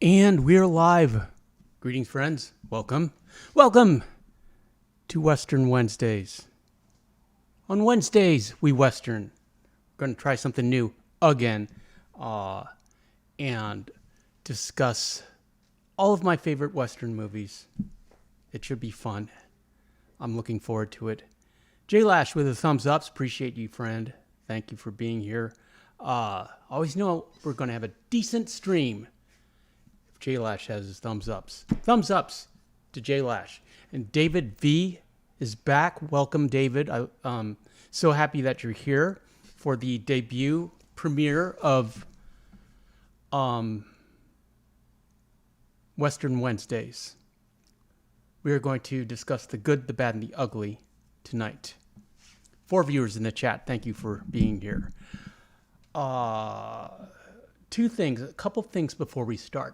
And we're live. Greetings, friends. Welcome. Welcome to Western Wednesdays. On Wednesdays, we Western. We're going to try something new again and discuss all of my favorite Western movies. It should be fun. I'm looking forward to it. J Lash with the thumbs ups. Appreciate you, friend. Thank you for being here. Always know we're going to have a decent stream. J Lash has his thumbs ups. Thumbs ups to J Lash. And David V is back. Welcome, David. I'm so happy that you're here for the debut premiere of Western Wednesdays. We are going to discuss the good, the bad, and the ugly tonight. 4 viewers in the chat. Thank you for being here. A couple things before we start.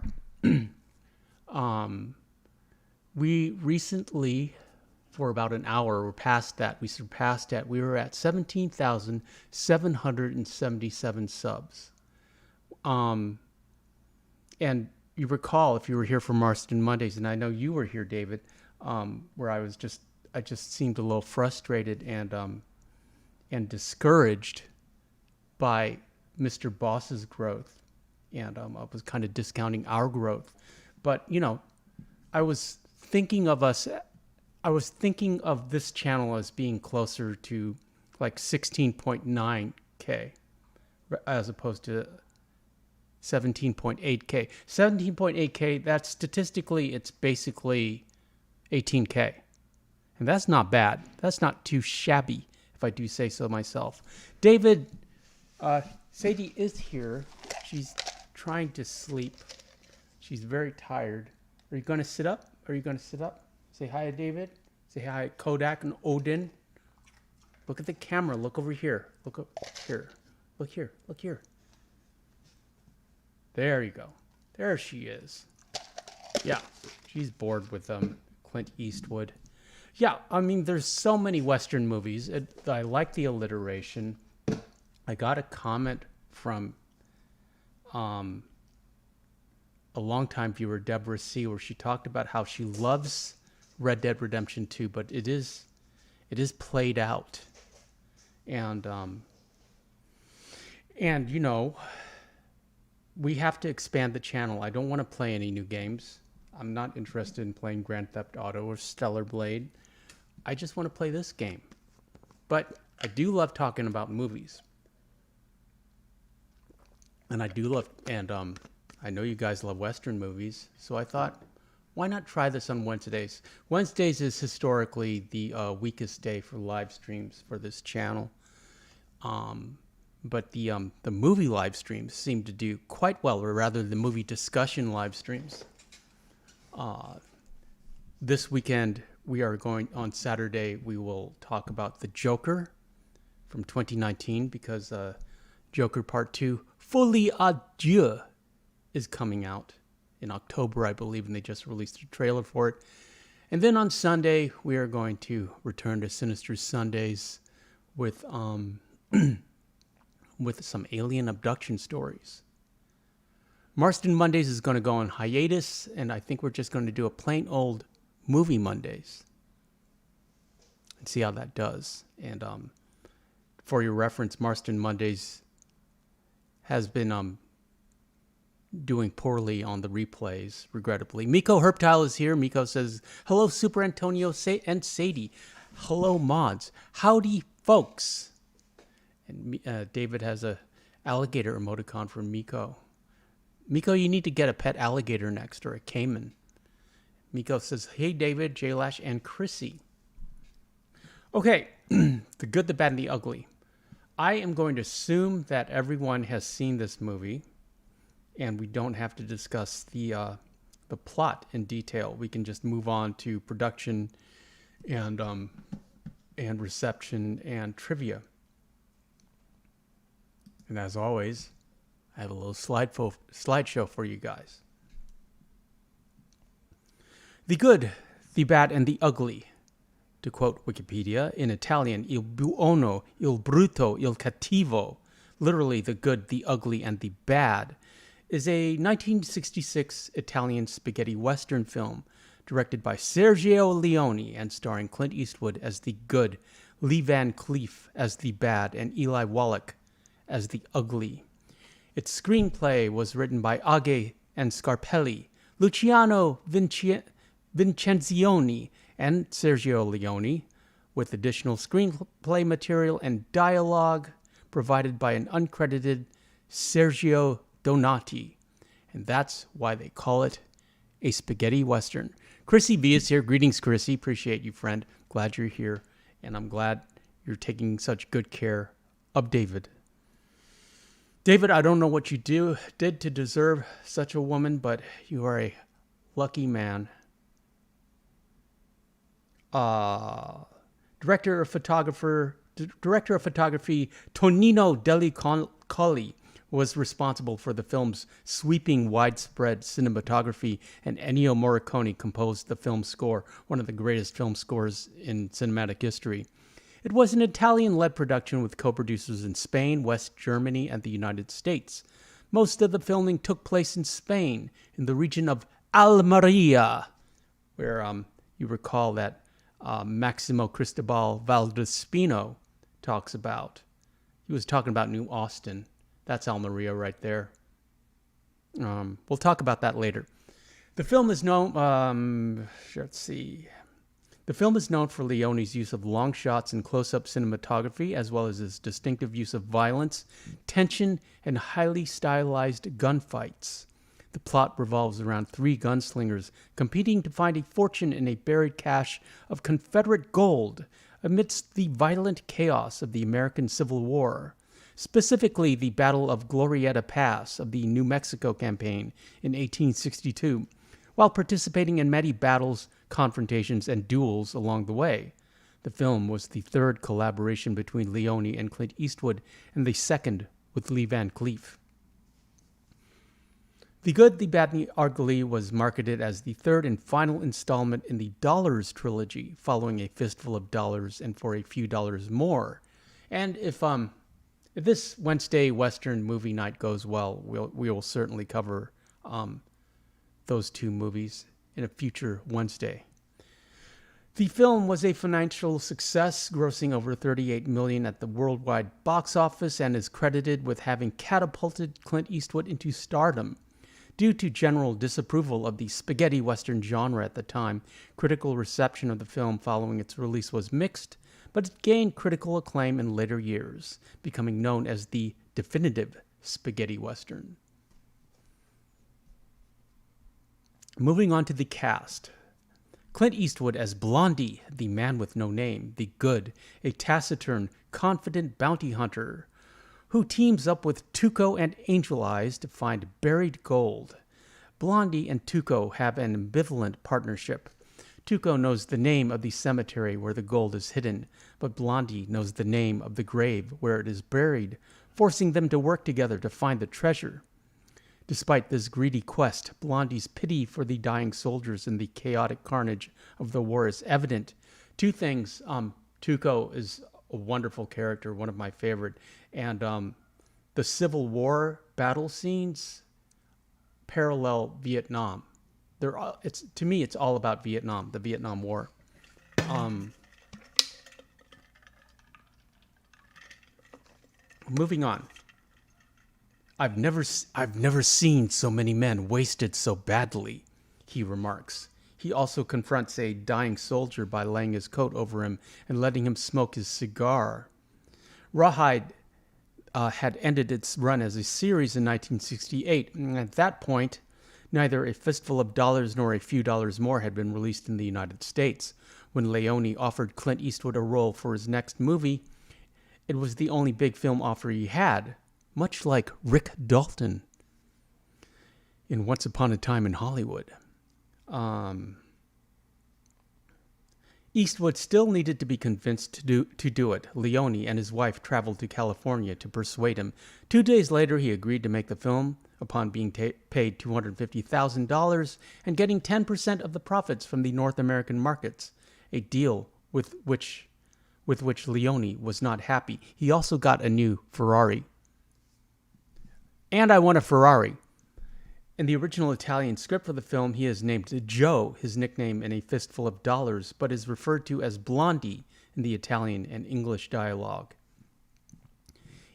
We recently, for about an hour, we surpassed that. We were at 17,777 subs. And you recall, if you were here for Marston Mondays, and I know you were here, David, where I just seemed a little frustrated and discouraged by Mr. Boss's growth. And I was kind of discounting our growth. But, I was thinking of this channel as being closer to like 16.9K as opposed to 17.8K. 17.8K, that's statistically, it's basically 18K. And that's not bad. That's not too shabby, if I do say so myself. David, Sadie is here. She's trying to sleep. She's very tired. Are you going to sit up? Say hi to David. Say hi to Kodak and Odin. Look at the camera. Look over here. Look up here. Look here. Look here. There you go. There she is. Yeah, she's bored with Clint Eastwood. Yeah, I mean, there's so many Western movies. I like the alliteration. I got a comment from a longtime viewer, Deborah C., where she talked about how she loves Red Dead Redemption 2, but it is played out. And we have to expand the channel. I don't want to play any new games. I'm not interested in playing Grand Theft Auto or Stellar Blade. I just want to play this game. But I do love talking about movies. And I know you guys love Western movies, so I thought, why not try this on Wednesdays? Wednesdays is historically the weakest day for live streams for this channel. But the movie live streams seem to do quite well, or rather the movie discussion live streams. This weekend, on Saturday, we will talk about The Joker from 2019, because Joker Part 2, Folie à Dieu, is coming out in October, I believe, and they just released a trailer for it. And then on Sunday, we are going to return to Sinister Sundays with some alien abduction stories. Marston Mondays is going to go on hiatus, and I think we're just going to do a plain old movie Mondays and see how that does. And for your reference, Marston Mondays has been doing poorly on the replays, regrettably. Miko Herptile is here. Miko says, hello, Super Antonio and Sadie. Hello, mods. Howdy, folks. And David has a alligator emoticon for Miko. Miko, you need to get a pet alligator next, or a caiman. Miko says, hey, David, J Lash, and Chrissy. Okay, the good, the bad, and the ugly. I am going to assume that everyone has seen this movie, and we don't have to discuss the plot in detail. We can just move on to production and reception and trivia. And as always, I have a little slideshow for you guys. The good, the bad, and the ugly. To quote Wikipedia, in Italian, il buono, il brutto, il cattivo. Literally, the good, the ugly, and the bad. is a 1966 Italian spaghetti western film directed by Sergio Leone and starring Clint Eastwood as the good, Lee Van Cleef as the bad, and Eli Wallach as the ugly. Its screenplay was written by Age and Scarpelli, Luciano Vincenzioni, and Sergio Leone, with additional screenplay material and dialogue provided by an uncredited Sergio Donati. And that's why they call it a spaghetti western. Chrissy B is here. Greetings, Chrissy. Appreciate you, friend. Glad you're here. And I'm glad you're taking such good care of David. David, I don't know what you did to deserve such a woman, but you are a lucky man. Director of photography Tonino Delicoli was responsible for the film's sweeping, widespread cinematography, and Ennio Morricone composed the film score, one of the greatest film scores in cinematic history. It was an Italian-led production with co-producers in Spain, West Germany, and the United States. Most of the filming took place in Spain, in the region of Almeria, where you recall that Maximo Cristobal Valdespino talks about. He was talking about New Austin. That's Almeria right there. We'll talk about that later. The film is known. The film is known for Leone's use of long shots and close-up cinematography, as well as his distinctive use of violence, tension, and highly stylized gunfights. The plot revolves around three gunslingers competing to find a fortune in a buried cache of Confederate gold amidst the violent chaos of the American Civil War, specifically the Battle of Glorieta Pass of the New Mexico Campaign in 1862, while participating in many battles, confrontations, and duels along the way. The film was the third collaboration between Leone and Clint Eastwood, and the second with Lee Van Cleef. The Good, the Bad, and the Ugly was marketed as the third and final installment in the Dollars trilogy, following A Fistful of Dollars and For a Few Dollars More. And if this Wednesday Western movie night goes well, we will certainly cover those two movies in a future Wednesday. The film was a financial success, grossing over $38 million at the worldwide box office, and is credited with having catapulted Clint Eastwood into stardom. Due to general disapproval of the spaghetti western genre at the time, critical reception of the film following its release was mixed, but it gained critical acclaim in later years, becoming known as the definitive spaghetti western. Moving on to the cast. Clint Eastwood as Blondie, the man with no name, the Good, a taciturn, confident bounty hunter who teams up with Tuco and Angel Eyes to find buried gold. Blondie and Tuco have an ambivalent partnership. Tuco knows the name of the cemetery where the gold is hidden, but Blondie knows the name of the grave where it is buried, forcing them to work together to find the treasure. Despite this greedy quest, Blondie's pity for the dying soldiers and the chaotic carnage of the war is evident. Two things. Tuco is a wonderful character, one of my favorite. And the Civil War battle scenes parallel Vietnam. To me, it's all about Vietnam, the Vietnam War. Moving on. I've never seen so many men wasted so badly, he remarks. He also confronts a dying soldier by laying his coat over him and letting him smoke his cigar. Rawhide had ended its run as a series in 1968, and at that point, neither A Fistful of Dollars nor A Few Dollars More had been released in the United States. When Leone offered Clint Eastwood a role for his next movie, it was the only big film offer he had, much like Rick Dalton in Once Upon a Time in Hollywood. Eastwood still needed to be convinced to do it. Leone and his wife traveled to California to persuade him. 2 days later, he agreed to make the film upon being paid $250,000 and getting 10% of the profits from the North American markets, a deal with which Leone was not happy. He also got a new Ferrari. And I want a Ferrari. In the original Italian script for the film, he is named Joe, his nickname in A Fistful of Dollars, but is referred to as Blondie in the Italian and English dialogue.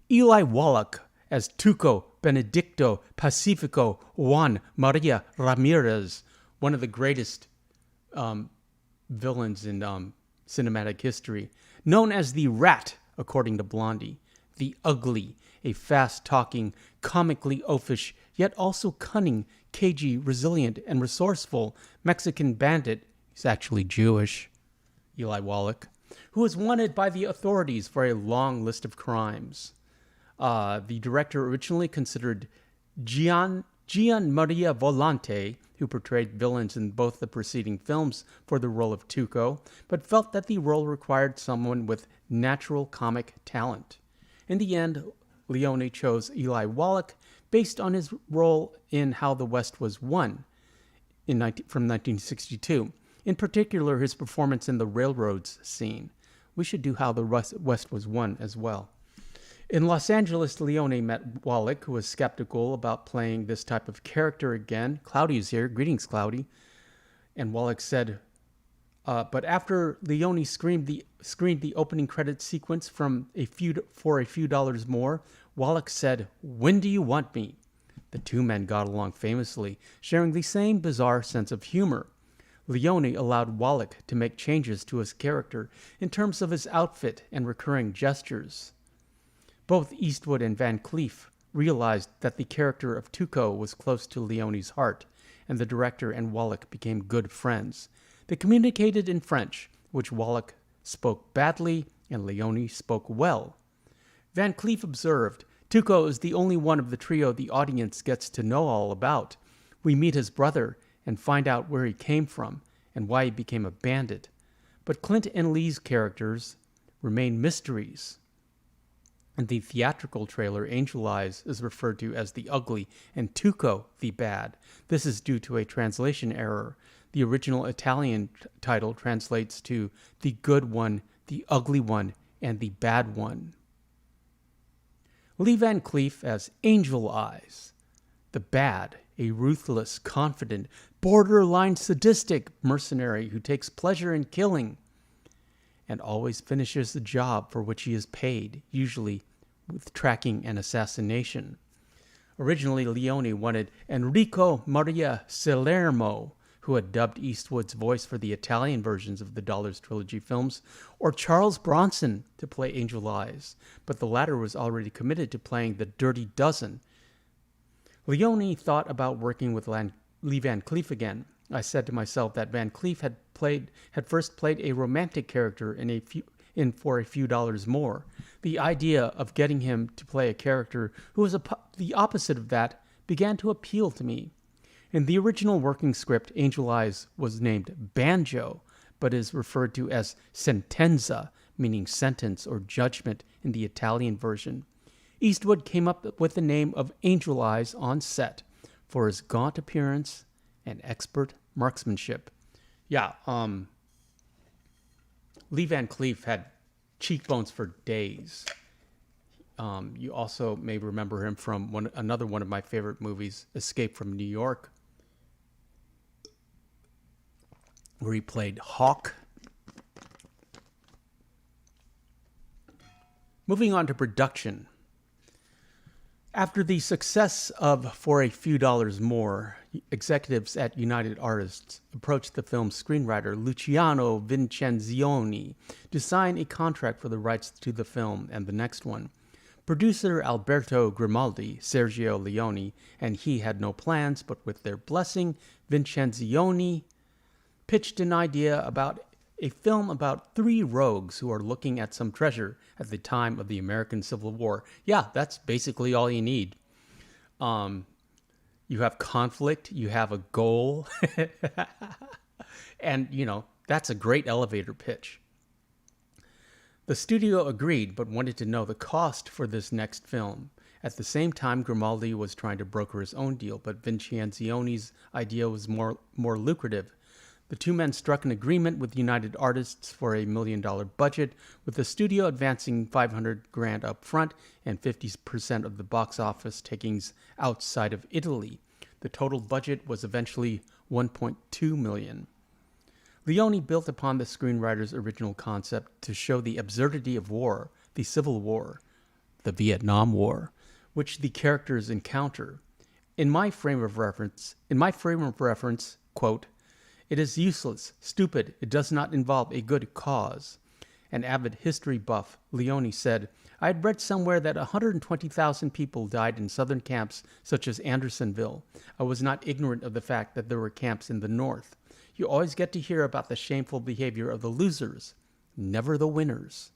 Eli Wallach as Tuco Benedicto Pacifico Juan Maria Ramirez, one of the greatest villains in cinematic history, known as the Rat, according to Blondie, the Ugly, a fast-talking, comically oafish, yet also cunning, cagey, resilient, and resourceful Mexican bandit. He's actually Jewish, Eli Wallach, who was wanted by the authorities for a long list of crimes. The director originally considered Gian Maria Volante, who portrayed villains in both the preceding films, for the role of Tuco, but felt that the role required someone with natural comic talent. In the end, Leone chose Eli Wallach based on his role in How the West Was Won from 1962. In particular, his performance in the railroads scene. We should do How the West Was Won as well. In Los Angeles, Leone met Wallach, who was skeptical about playing this type of character again. Cloudy is here. Greetings, Cloudy. And Wallach said, but after Leone screened the opening credit sequence for a few dollars more, Wallach said, "When do you want me?" The two men got along famously, sharing the same bizarre sense of humor. Leone allowed Wallach to make changes to his character in terms of his outfit and recurring gestures. Both Eastwood and Van Cleef realized that the character of Tuco was close to Leone's heart, and the director and Wallach became good friends. They communicated in French, which Wallach spoke badly and Leone spoke well. Van Cleef observed, "Tuco is the only one of the trio the audience gets to know all about. We meet his brother and find out where he came from and why he became a bandit. But Clint and Lee's characters remain mysteries." In the theatrical trailer, Angel Eyes is referred to as the Ugly and Tuco the Bad. This is due to a translation error. The original Italian title translates to the Good One, the Ugly One, and the Bad One. Lee Van Cleef as Angel Eyes, the Bad, a ruthless, confident, borderline sadistic mercenary who takes pleasure in killing and always finishes the job for which he is paid, usually with tracking and assassination. Originally, Leone wanted Enrico Maria Salermo, who had dubbed Eastwood's voice for the Italian versions of the Dollars Trilogy films, or Charles Bronson to play Angel Eyes, but the latter was already committed to playing the Dirty Dozen. Leone thought about working with Lee Van Cleef again. I said to myself that Van Cleef had first played a romantic character in For a Few Dollars More. The idea of getting him to play a character who was the opposite of that began to appeal to me. In the original working script, Angel Eyes was named Banjo, but is referred to as Sentenza, meaning sentence or judgment in the Italian version. Eastwood came up with the name of Angel Eyes on set for his gaunt appearance and expert marksmanship. Yeah, Lee Van Cleef had cheekbones for days. You also may remember him from another one of my favorite movies, Escape from New York, where he played Hawk. Moving on to production. After the success of For a Few Dollars More, executives at United Artists approached the film's screenwriter Luciano Vincenzioni to sign a contract for the rights to the film and the next one. Producer Alberto Grimaldi, Sergio Leone, and he had no plans, but with their blessing, Vincenzioni pitched an idea about a film about three rogues who are looking at some treasure at the time of the American Civil War. Yeah, that's basically all you need. You have conflict, you have a goal, and, that's a great elevator pitch. The studio agreed, but wanted to know the cost for this next film. At the same time, Grimaldi was trying to broker his own deal, but Vincenzioni's idea was more lucrative. The two men struck an agreement with United Artists for a $1 million budget, with the studio advancing $500,000 up front and 50% of the box office takings outside of Italy. The total budget was eventually $1.2 million. Leone built upon the screenwriter's original concept to show the absurdity of war, the Civil War, the Vietnam War, which the characters encounter. In my frame of reference, quote, "It is useless, stupid, it does not involve a good cause." An avid history buff, Leone said, "I had read somewhere that 120,000 people died in southern camps such as Andersonville. I was not ignorant of the fact that there were camps in the north. You always get to hear about the shameful behavior of the losers, never the winners."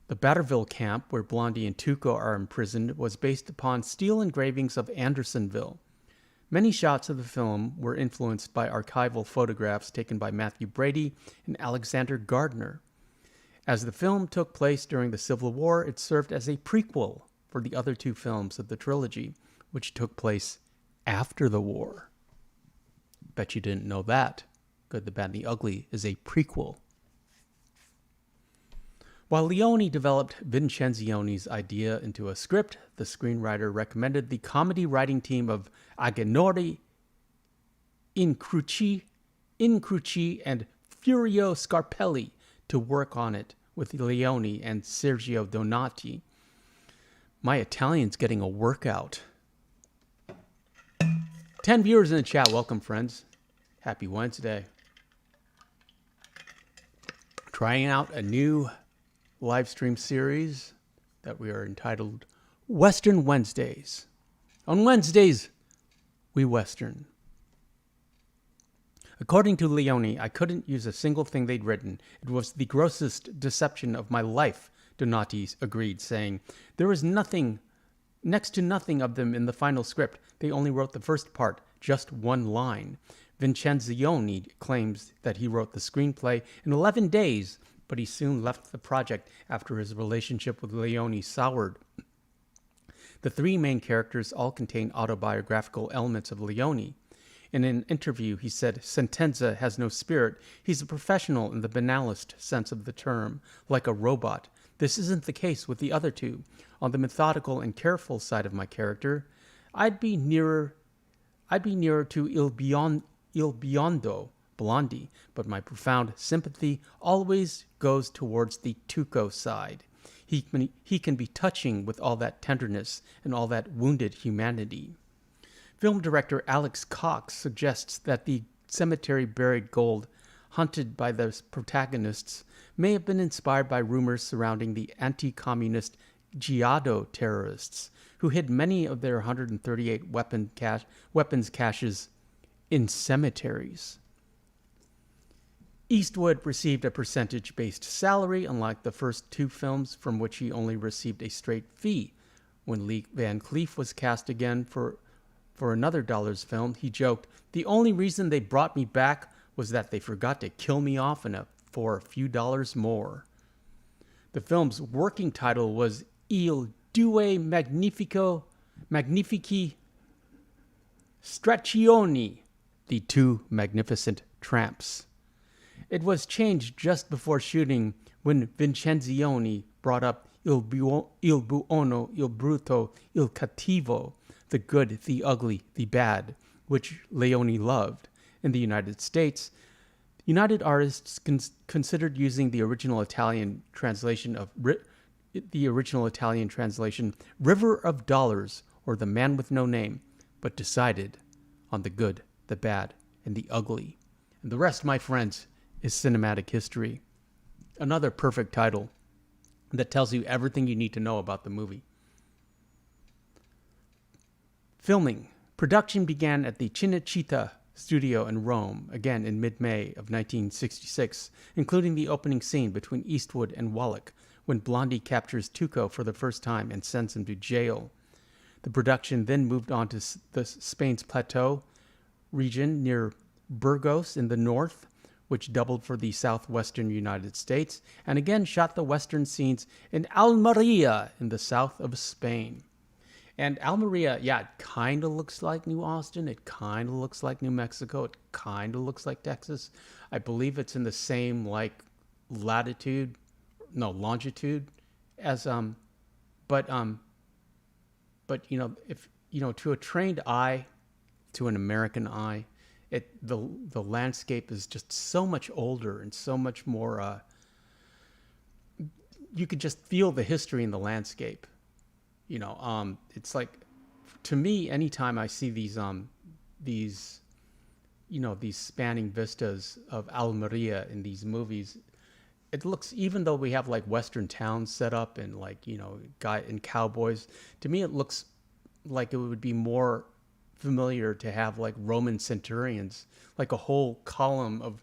The Batterville camp, where Blondie and Tuco are imprisoned, was based upon steel engravings of Andersonville. Many shots of the film were influenced by archival photographs taken by Matthew Brady and Alexander Gardner. As the film took place during the Civil War, it served as a prequel for the other two films of the trilogy, which took place after the war. Bet you didn't know that. Good, the Bad, and the Ugly is a prequel. While Leone developed Vincenzione's idea into a script, the screenwriter recommended the comedy writing team of Agenori, Incrucci, and Furio Scarpelli to work on it with Leone and Sergio Donati. My Italian's getting a workout. 10 viewers in the chat. Welcome, friends. Happy Wednesday. Trying out a new live stream series that we are entitled Western Wednesdays. On Wednesdays, we Western. According to Leone, I couldn't use a single thing they'd written. It was the grossest deception of my life, Donati agreed, saying, "There is nothing, next to nothing of them in the final script. They only wrote the first part, just one line." Vincenzione claims that he wrote the screenplay in 11 days, but he soon left the project after his relationship with Leone soured. The three main characters all contain autobiographical elements of Leone. In an interview, he said, "Sentenza has no spirit. He's a professional in the banalist sense of the term, like a robot. This isn't the case with the other two. On the methodical and careful side of my character, I'd be nearer to Il Biondo, Blondie, but my profound sympathy always goes towards the Tuco side. He can be touching with all that tenderness and all that wounded humanity." Film director Alex Cox suggests that the cemetery buried gold hunted by the protagonists may have been inspired by rumors surrounding the anti-communist Giado terrorists, who hid many of their 138 weapons caches in cemeteries. Eastwood received a percentage-based salary, unlike the first two films, from which he only received a straight fee. When Lee Van Cleef was cast again for another Dollars film, he joked, "The only reason they brought me back was that they forgot to kill me off for a few dollars more." The film's working title was Il Due Magnifici Straccioni, the Two Magnificent Tramps. It was changed just before shooting when Vincenzione brought up Il Buono, Il Brutto, Il Cattivo, the good, the ugly, the bad, which Leone loved. In the United States, United Artists considered using the original Italian translation River of Dollars, or The Man with No Name, but decided on the good, the bad, and the ugly. And the rest, my friends, is cinematic history. Another perfect title that tells you everything you need to know about the movie. Filming. Production began at the Cinecittà studio in Rome, again in mid-May of 1966, including the opening scene between Eastwood and Wallach, when Blondie captures Tuco for the first time and sends him to jail. The production then moved on to the Spain's Plateau region near Burgos in the north, which doubled for the southwestern United States, and again shot the western scenes in Almeria in the south of Spain. And Almeria, yeah, it kind of looks like New Austin. It kind of looks like New Mexico. It kind of looks like Texas. I believe it's in the same, longitude as, but, if, to a trained eye, to an American eye. The landscape is just so much older and so much more. You could just feel the history in the landscape. It's like, to me, anytime I see these these spanning vistas of Almeria in these movies, it looks, even though we have like Western towns set up and like, guy and cowboys, to me, it looks like it would be more familiar to have like Roman centurions, like a whole column of,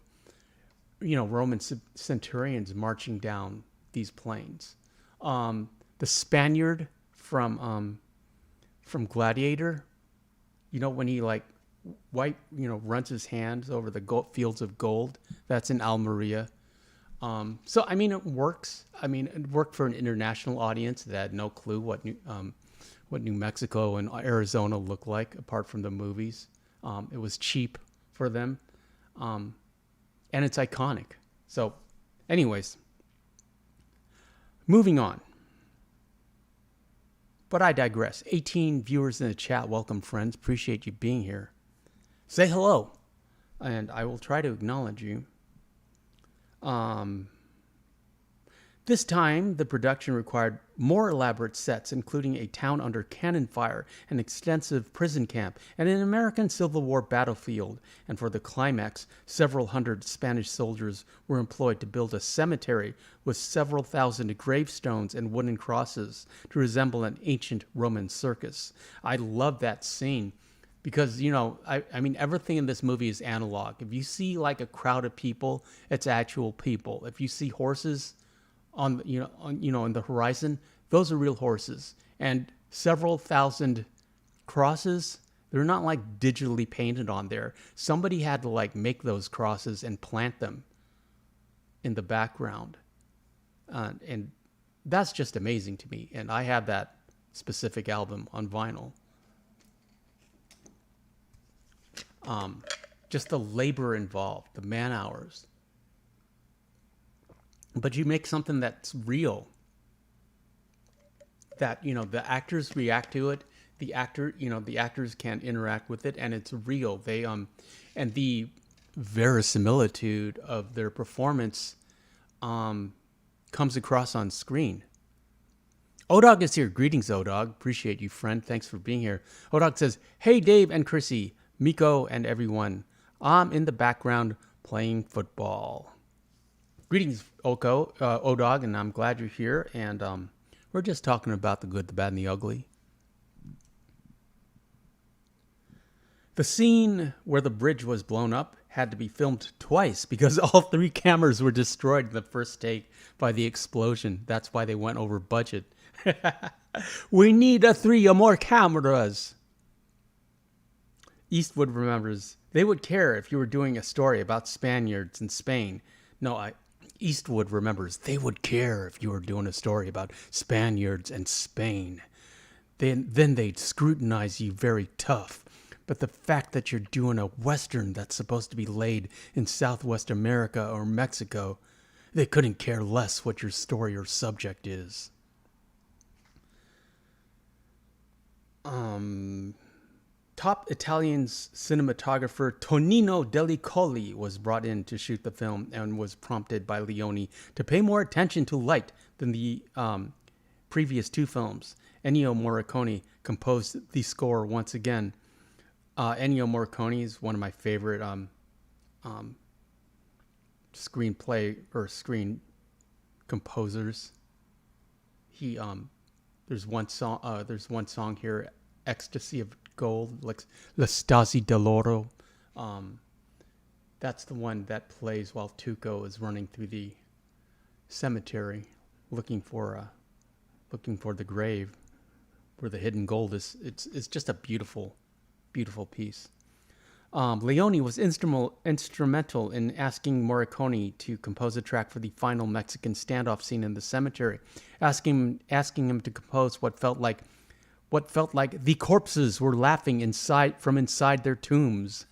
Roman centurions marching down these plains. The Spaniard from Gladiator, when he like runs his hands over the fields of gold, that's in Almeria. So I mean, it works. I mean, it worked for an international audience that had no clue what New Mexico and Arizona look like apart from the movies. It was cheap for them, and it's iconic. So, anyways, moving on. But I digress. 18 viewers in the chat. Welcome, friends. Appreciate you being here. Say hello, and I will try to acknowledge you. This time, the production required more elaborate sets, including a town under cannon fire, an extensive prison camp, and an American Civil War battlefield. And for the climax, several hundred Spanish soldiers were employed to build a cemetery with several thousand gravestones and wooden crosses to resemble an ancient Roman circus. I love that scene because, I mean, everything in this movie is analog. If you see like a crowd of people, it's actual people. If you see horses on the horizon, those are real horses. And several thousand crosses, they're not like digitally painted on there. Somebody had to like make those crosses and plant them in the background. And that's just amazing to me. And I have that specific album on vinyl. Just the labor involved, the man hours. But you make something that's real, that, the actors react to it. The actors can interact with it, and it's real. They, and the verisimilitude of their performance, comes across on screen. Odog is here. Greetings, Odog. Appreciate you, friend. Thanks for being here. Odog says, "Hey, Dave and Chrissy, Miko and everyone. I'm in the background playing football." Greetings, Odog, and I'm glad you're here. And we're just talking about the good, the bad, and the ugly. The scene where the bridge was blown up had to be filmed twice because all 3 cameras were destroyed in the first take by the explosion. That's why they went over budget. We need 3 or more cameras. Eastwood remembers, they would care if you were doing a story about Spaniards in Spain. No, Eastwood remembers, they would care if you were doing a story about Spaniards and Spain. Then they'd scrutinize you very tough. But the fact that you're doing a Western that's supposed to be laid in Southwest America or Mexico, they couldn't care less what your story or subject is. Top Italian cinematographer Tonino Delicoli was brought in to shoot the film and was prompted by Leone to pay more attention to light than the previous 2 films. Ennio Morricone composed the score once again. Ennio Morricone is one of my favorite screenplay or screen composers. He there's one song here, Ecstasy of Gold, like L'Estasi dell'Oro. That's the one that plays while Tuco is running through the cemetery, looking for the grave where the hidden gold is. It's just a beautiful, beautiful piece. Leone was instrumental in asking Morricone to compose a track for the final Mexican standoff scene in the cemetery, asking him to compose what felt like the corpses were laughing from inside their tombs.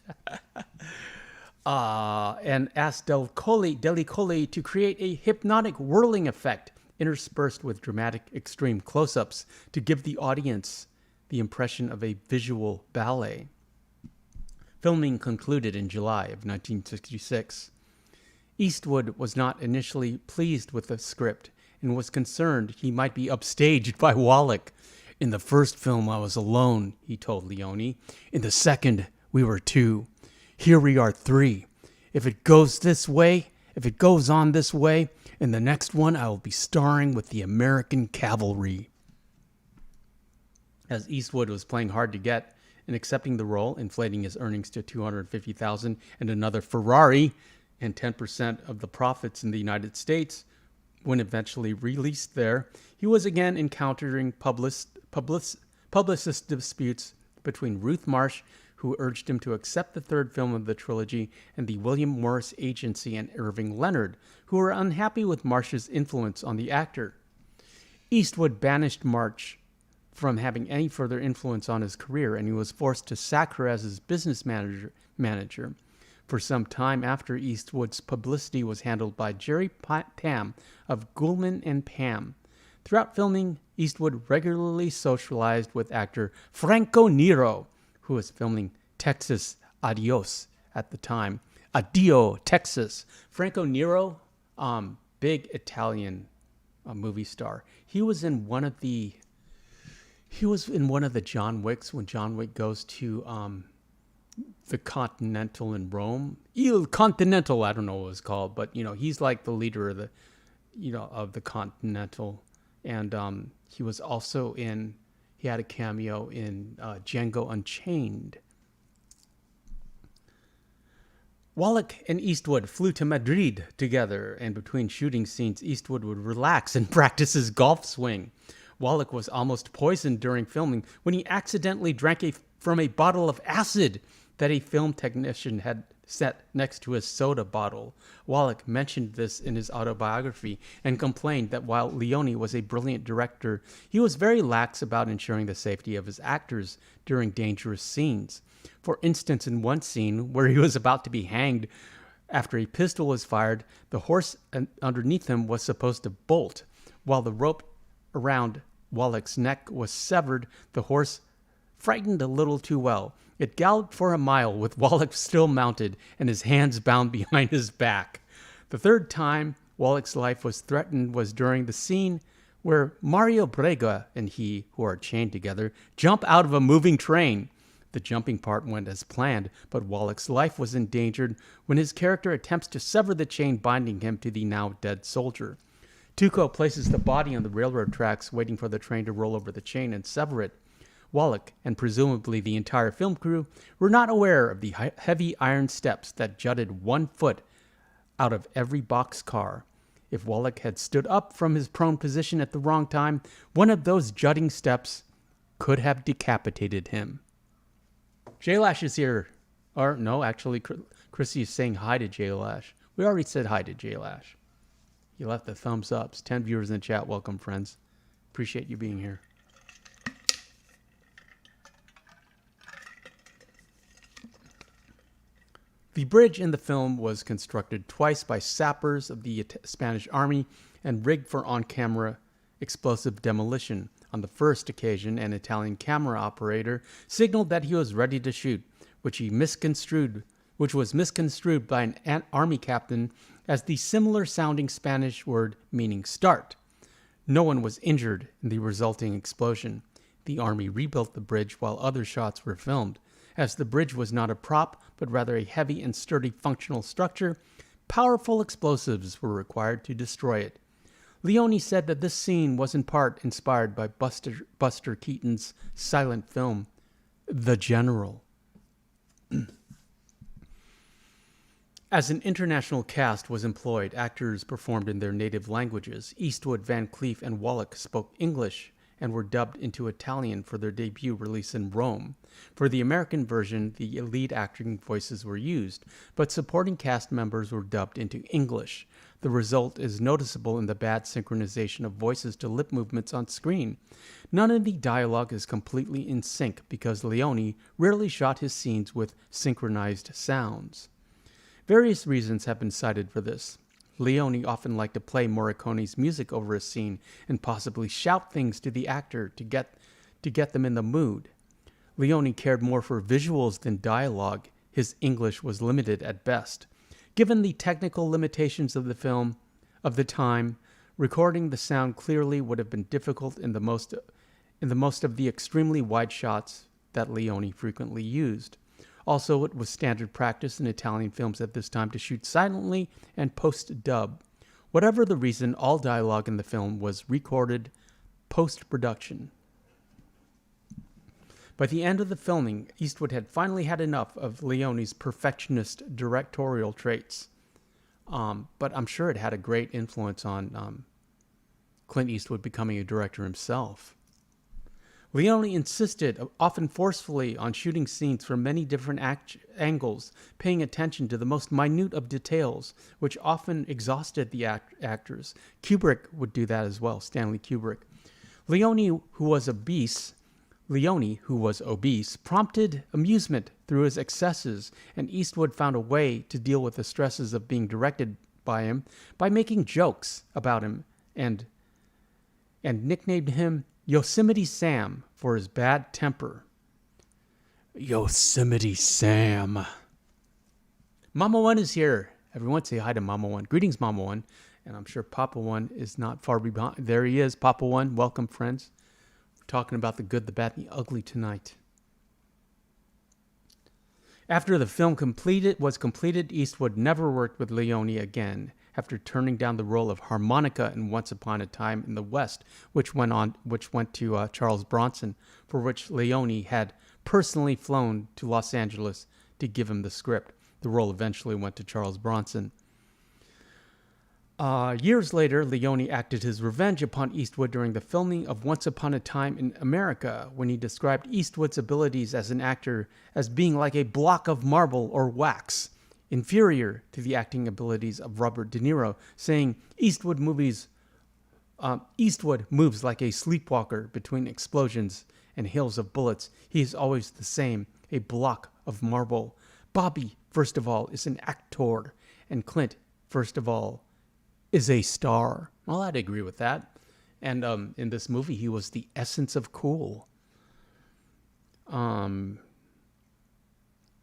And asked Delicoli to create a hypnotic whirling effect interspersed with dramatic extreme close-ups to give the audience the impression of a visual ballet. Filming concluded in July of 1966. Eastwood was not initially pleased with the script and was concerned he might be upstaged by Wallach. "In the first film, I was alone," he told Leone. "In the second, we were two. Here we are three. If it goes on this way, in the next one, I will be starring with the American Cavalry." As Eastwood was playing hard to get and accepting the role, inflating his earnings to $250,000 and another Ferrari, and 10% of the profits in the United States, when eventually released there, he was again encountering publicist disputes between Ruth Marsh, who urged him to accept the third film of the trilogy, and the William Morris Agency and Irving Leonard, who were unhappy with Marsh's influence on the actor. Eastwood banished Marsh from having any further influence on his career, and he was forced to sack her as his business manager. For some time after, Eastwood's publicity was handled by Jerry Pam of Goulman and Pam. Throughout filming, Eastwood regularly socialized with actor Franco Nero, who was filming Texas Adios at the time. Addio, Texas. Franco Nero, big Italian movie star. He was in one of the John Wicks when John Wick goes to the Continental in Rome. Il Continental, I don't know what it was called, but he's like the leader of the Continental, and he was also he had a cameo in Django Unchained. Wallach and Eastwood flew to Madrid together, and between shooting scenes, Eastwood would relax and practice his golf swing. Wallach was almost poisoned during filming when he accidentally drank from a bottle of acid that a film technician had set next to his soda bottle. Wallach mentioned this in his autobiography and complained that while Leone was a brilliant director, he was very lax about ensuring the safety of his actors during dangerous scenes. For instance, in one scene where he was about to be hanged after a pistol was fired, the horse underneath him was supposed to bolt. While the rope around Wallach's neck was severed, the horse frightened a little too well. It galloped for a mile with Wallach still mounted and his hands bound behind his back. The third time Wallach's life was threatened was during the scene where Mario Brega and he, who are chained together, jump out of a moving train. The jumping part went as planned, but Wallach's life was endangered when his character attempts to sever the chain binding him to the now dead soldier. Tuco places the body on the railroad tracks, waiting for the train to roll over the chain and sever it. Wallach, and presumably the entire film crew, were not aware of the heavy iron steps that jutted 1 foot out of every boxcar. If Wallach had stood up from his prone position at the wrong time, one of those jutting steps could have decapitated him. J-Lash is here. Or, no, actually, Chrissy is saying hi to J-Lash. We already said hi to J-Lash. You left the thumbs ups. 10 viewers in the chat. Welcome, friends. Appreciate you being here. The bridge in the film was constructed twice by sappers of the Spanish army and rigged for on-camera explosive demolition. On the first occasion, an Italian camera operator signaled that he was ready to shoot, which was misconstrued by an army captain as the similar-sounding Spanish word meaning start. No one was injured in the resulting explosion. The army rebuilt the bridge while other shots were filmed. As the bridge was not a prop, but rather a heavy and sturdy functional structure, powerful explosives were required to destroy it. Leone said that this scene was in part inspired by Buster Keaton's silent film, The General. As an international cast was employed, actors performed in their native languages. Eastwood, Van Cleef, and Wallach spoke English and were dubbed into Italian for their debut release in Rome. For the American version, the lead acting voices were used, but supporting cast members were dubbed into English. The result is noticeable in the bad synchronization of voices to lip movements on screen. None of the dialogue is completely in sync because Leone rarely shot his scenes with synchronized sounds. Various reasons have been cited for this. Leone often liked to play Morricone's music over a scene and possibly shout things to the actor to get them in the mood. Leone cared more for visuals than dialogue. his English was limited at best. Given the technical limitations of the film of the time, recording the sound clearly would have been difficult in the most of the extremely wide shots that Leone frequently used. Also, it was standard practice in Italian films at this time to shoot silently and post-dub. Whatever the reason, all dialogue in the film was recorded post-production. By the end of the filming, Eastwood had finally had enough of Leone's perfectionist directorial traits. But I'm sure it had a great influence on Clint Eastwood becoming a director himself. Leone insisted, often forcefully, on shooting scenes from many different angles, paying attention to the most minute of details, which often exhausted the actors. Kubrick would do that as well, Stanley Kubrick. Leone, who was obese, prompted amusement through his excesses, and Eastwood found a way to deal with the stresses of being directed by him by making jokes about him and nicknamed him Yosemite Sam for his bad temper. Yosemite Sam. Mama One is here. Everyone say hi to Mama One. Greetings, Mama One. And I'm sure Papa One is not far behind. There he is, Papa One. Welcome, friends. We're talking about the good, the bad, and the ugly tonight. After the film was completed, Eastwood never worked with Leone again, after turning down the role of harmonica in Once Upon a Time in the West, which went to Charles Bronson, for which Leone had personally flown to Los Angeles to give him the script. The role eventually went to Charles Bronson. Years later, Leone acted his revenge upon Eastwood during the filming of Once Upon a Time in America, when he described Eastwood's abilities as an actor as being like a block of marble or wax, inferior to the acting abilities of Robert De Niro, saying Eastwood moves like a sleepwalker between explosions and hails of bullets. He is always the same, a block of marble. Bobby, first of all, is an actor, and Clint, first of all, is a star. Well, I'd agree with that. And in this movie, he was the essence of cool.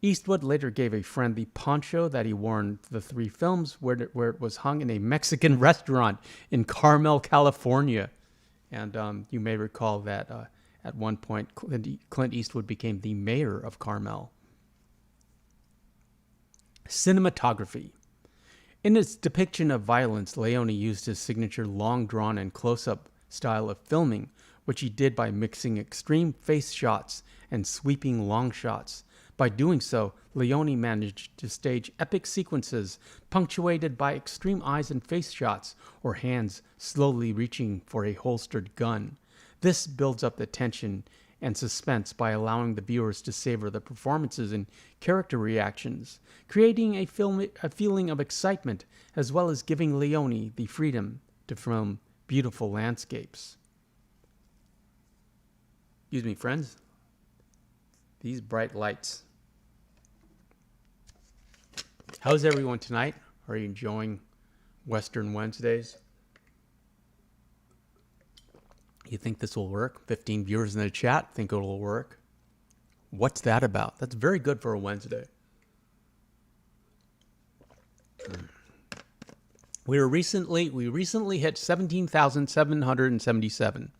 Eastwood later gave a friend the poncho that he wore in the 3 films, where it was hung in a Mexican restaurant in Carmel, California. And you may recall that at one point, Clint Eastwood became the mayor of Carmel. Cinematography. In its depiction of violence, Leone used his signature long-drawn and close-up style of filming, which he did by mixing extreme face shots and sweeping long shots. By doing so, Leone managed to stage epic sequences punctuated by extreme eyes and face shots, or hands slowly reaching for a holstered gun. This builds up the tension and suspense by allowing the viewers to savor the performances and character reactions, creating a feeling of excitement, as well as giving Leone the freedom to film beautiful landscapes. Excuse me, friends. These bright lights. How's everyone tonight? Are you enjoying Western Wednesdays? You think this will work? 15 viewers in the chat think it'll work. What's that about? That's very good for a Wednesday. We recently hit 17,777.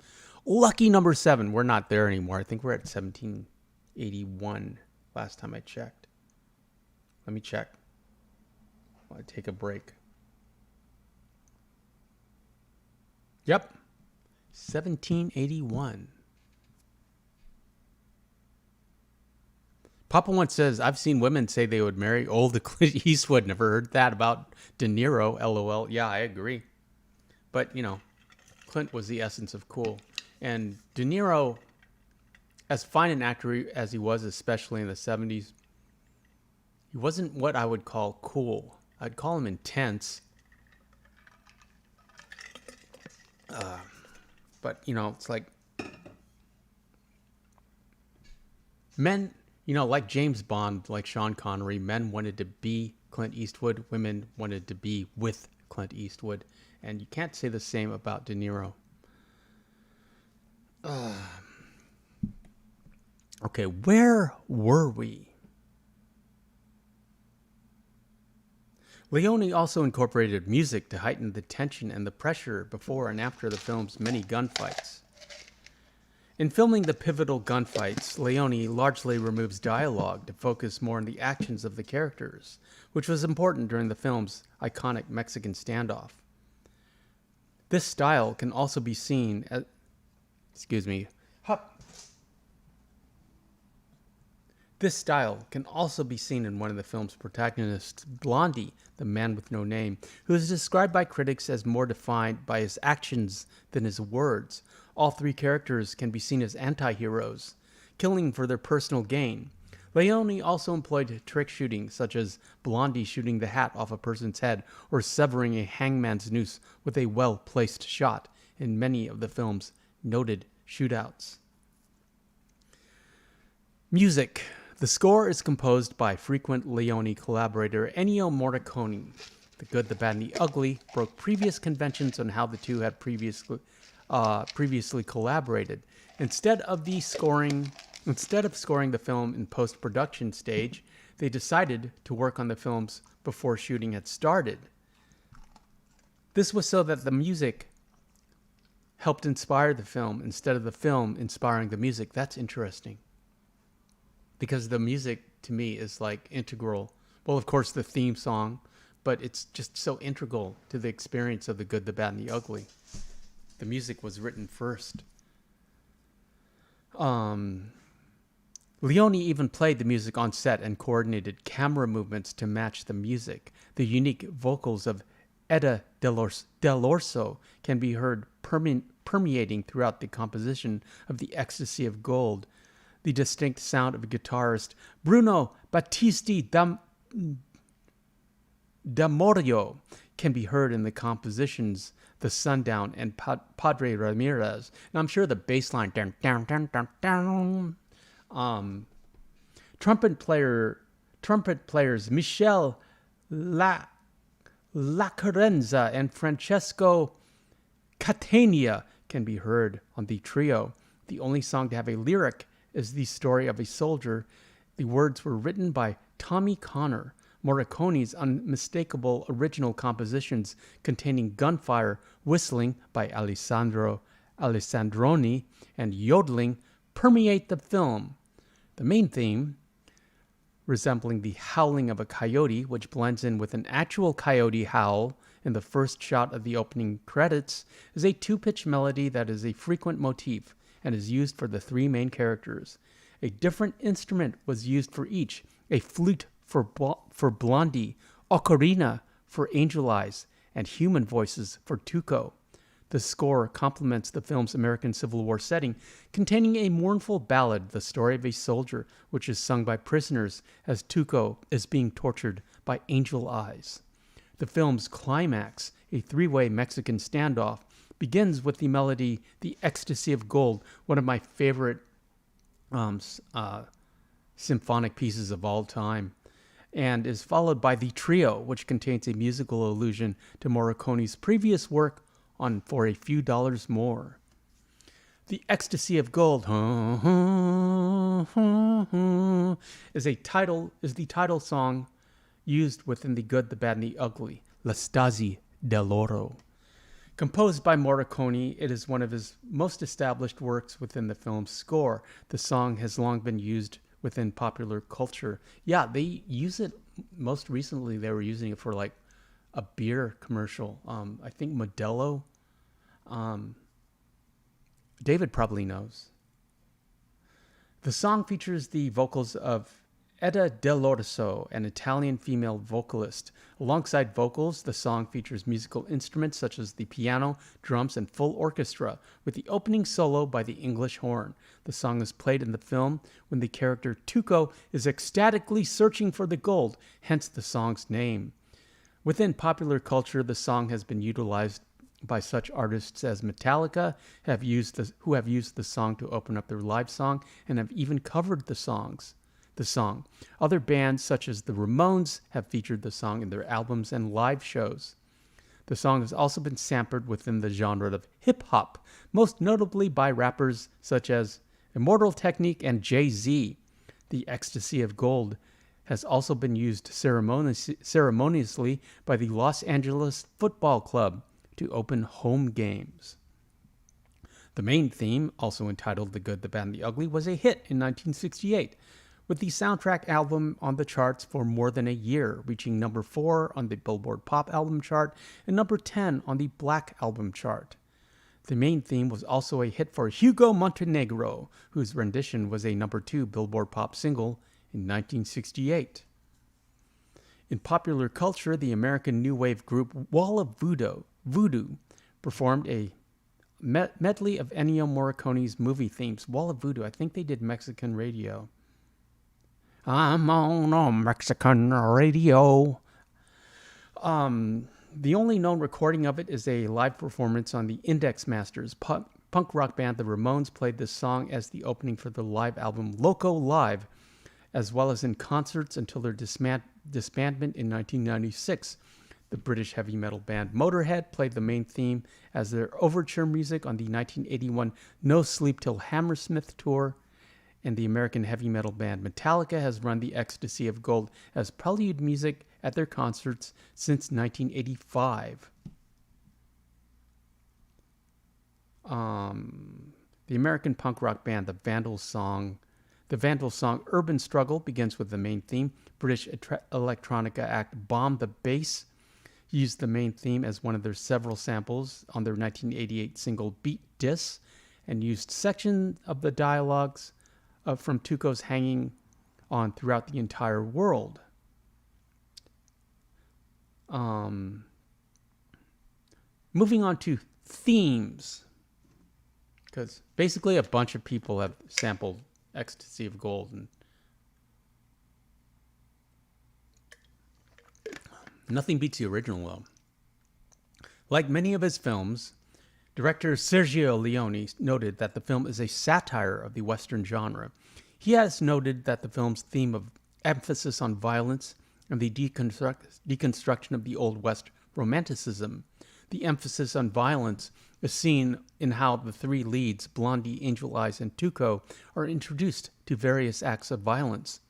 Lucky number 7. We're not there anymore. I think we're at 1781 last time I checked. Let me check. I'll take a break. Yep. 1781. Papa once says, I've seen women say they would marry old Clint Eastwood. Never heard that about De Niro, LOL. Yeah, I agree. But, Clint was the essence of cool. And De Niro, as fine an actor as he was, especially in the 70s, he wasn't what I would call cool. I'd call him intense. But, it's like men, like James Bond, like Sean Connery, men wanted to be Clint Eastwood. Women wanted to be with Clint Eastwood. And you can't say the same about De Niro. Okay, where were we? Leone also incorporated music to heighten the tension and the pressure before and after the film's many gunfights. In filming the pivotal gunfights, Leone largely removes dialogue to focus more on the actions of the characters, which was important during the film's iconic Mexican standoff. This style can also be seen as, This style can also be seen in one of the film's protagonists, Blondie, the man with no name, who is described by critics as more defined by his actions than his words. All three characters can be seen as anti-heroes, killing for their personal gain. Leone also employed trick shooting, such as Blondie shooting the hat off a person's head or severing a hangman's noose with a well-placed shot in many of the film's noted shootouts. Music. The score is composed by frequent Leone collaborator Ennio Morricone. The Good, the Bad, and the Ugly broke previous conventions on how the two had previously collaborated. Instead of scoring the film in post-production stage, they decided to work on the films before shooting had started. This was so that the music helped inspire the film instead of the film inspiring the music. That's interesting. Because the music, to me, is like integral. Well, of course, the theme song, but it's just so integral to the experience of The Good, the Bad, and the Ugly. The music was written first. Leone even played the music on set and coordinated camera movements to match the music. The unique vocals of Eda Dell'Orso can be heard permeating throughout the composition of The Ecstasy of Gold. The distinct sound of guitarist Bruno Battisti D'Amorio can be heard in the compositions The Sundown and Padre Ramirez. And I'm sure the bass line, down, down, down, down, down. Trumpet players Michel Lacarenza and Francesco Catania can be heard on the trio. The only song to have a lyric is The Story of a Soldier. The words were written by Tommy Connor. Morricone's unmistakable original compositions containing gunfire, whistling by Alessandroni, and yodeling permeate the film. The main theme, resembling the howling of a coyote, which blends in with an actual coyote howl in the first shot of the opening credits, is a two-pitch melody that is a frequent motif and is used for the three main characters. A different instrument was used for each: a flute for Blondie, ocarina for Angel Eyes, and human voices for Tuco. The score complements the film's American Civil War setting, containing a mournful ballad, The Story of a Soldier, which is sung by prisoners as Tuco is being tortured by Angel Eyes. The film's climax, a three-way Mexican standoff, begins with the melody The Ecstasy of Gold, one of my favorite symphonic pieces of all time, and is followed by the trio, which contains a musical allusion to Morricone's previous work on For a Few Dollars More. The Ecstasy of Gold is the title song used within The Good, the Bad, and the Ugly, L'Estasi dell'Oro. Composed by Morricone, it is one of his most established works within the film's score. The song has long been used within popular culture. Yeah, they use it most recently. They were using it for like a beer commercial. I think Modelo. David probably knows. The song features the vocals of Eda Dell'Orso, an Italian female vocalist. Alongside vocals, the song features musical instruments such as the piano, drums, and full orchestra, with the opening solo by the English horn. The song is played in the film when the character Tuco is ecstatically searching for the gold, hence the song's name. Within popular culture, the song has been utilized by such artists as Metallica, who have used the song to open up their live song and have even covered the song. Other bands such as the Ramones have featured the song in their albums and live shows. The song has also been sampled within the genre of hip-hop, most notably by rappers such as Immortal Technique and Jay-Z. The Ecstasy of Gold has also been used ceremoniously by the Los Angeles Football Club to open home games. The main theme, also entitled The Good, the Bad, and the Ugly, was a hit in 1968, with the soundtrack album on the charts for more than a year, reaching number 4 on the Billboard Pop Album chart and number 10 on the Black Album chart. The main theme was also a hit for Hugo Montenegro, whose rendition was a number 2 Billboard Pop single in 1968. In popular culture, the American new wave group Wall of Voodoo performed a medley of Ennio Morricone's movie themes. Wall of Voodoo, I think they did Mexican radio. I'm on a Mexican radio. The only known recording of it is a live performance on the Index Masters. Punk rock band The Ramones played this song as the opening for the live album Loco Live, as well as in concerts until their disbandment in 1996. The British heavy metal band Motorhead played the main theme as their overture music on the 1981 No Sleep Till Hammersmith tour, and the American heavy metal band Metallica has run the Ecstasy of Gold as prelude music at their concerts since 1985. The American punk rock band The Vandals song Urban Struggle begins with the main theme. British electronica act Bomb the Bass used the main theme as one of their several samples on their 1988 single Beat Dis, and used sections of the dialogues from Tuco's Hanging On throughout the entire world. Moving on to themes, because basically a bunch of people have sampled Ecstasy of Gold, and nothing beats the original, though. Like many of his films, director Sergio Leone noted that the film is a satire of the Western genre. He has noted that the film's theme of emphasis on violence and the deconstruction of the Old West romanticism. The emphasis on violence is seen in how the three leads, Blondie, Angel Eyes, and Tuco, are introduced to various acts of violence.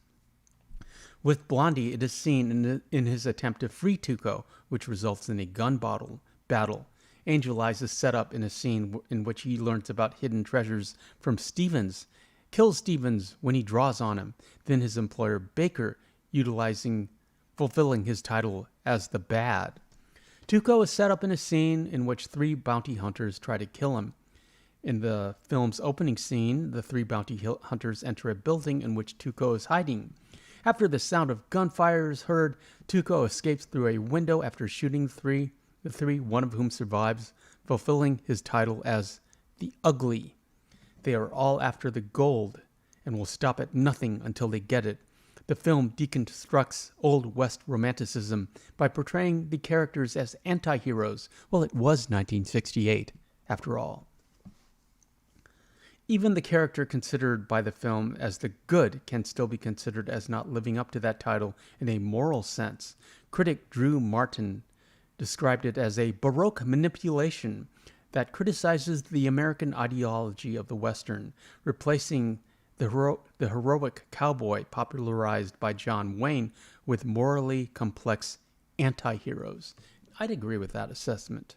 With Blondie, it is seen in his attempt to free Tuco, which results in a gun battle. Angel Eyes is set up in a scene in which he learns about hidden treasures from Stevens, kills Stevens when he draws on him, then his employer Baker, fulfilling his title as the Bad. Tuco is set up in a scene in which 3 bounty hunters try to kill him. In the film's opening scene, the 3 bounty hunters enter a building in which Tuco is hiding. After the sound of gunfire is heard, Tuco escapes through a window after shooting the three, one of whom survives, fulfilling his title as the Ugly. They are all after the gold and will stop at nothing until they get it. The film deconstructs Old West romanticism by portraying the characters as anti-heroes. Well, it was 1968, after all. Even the character considered by the film as the good can still be considered as not living up to that title in a moral sense. Critic Drew Martin described it as a Baroque manipulation that criticizes the American ideology of the Western, replacing the heroic cowboy popularized by John Wayne with morally complex anti-heroes. I'd agree with that assessment.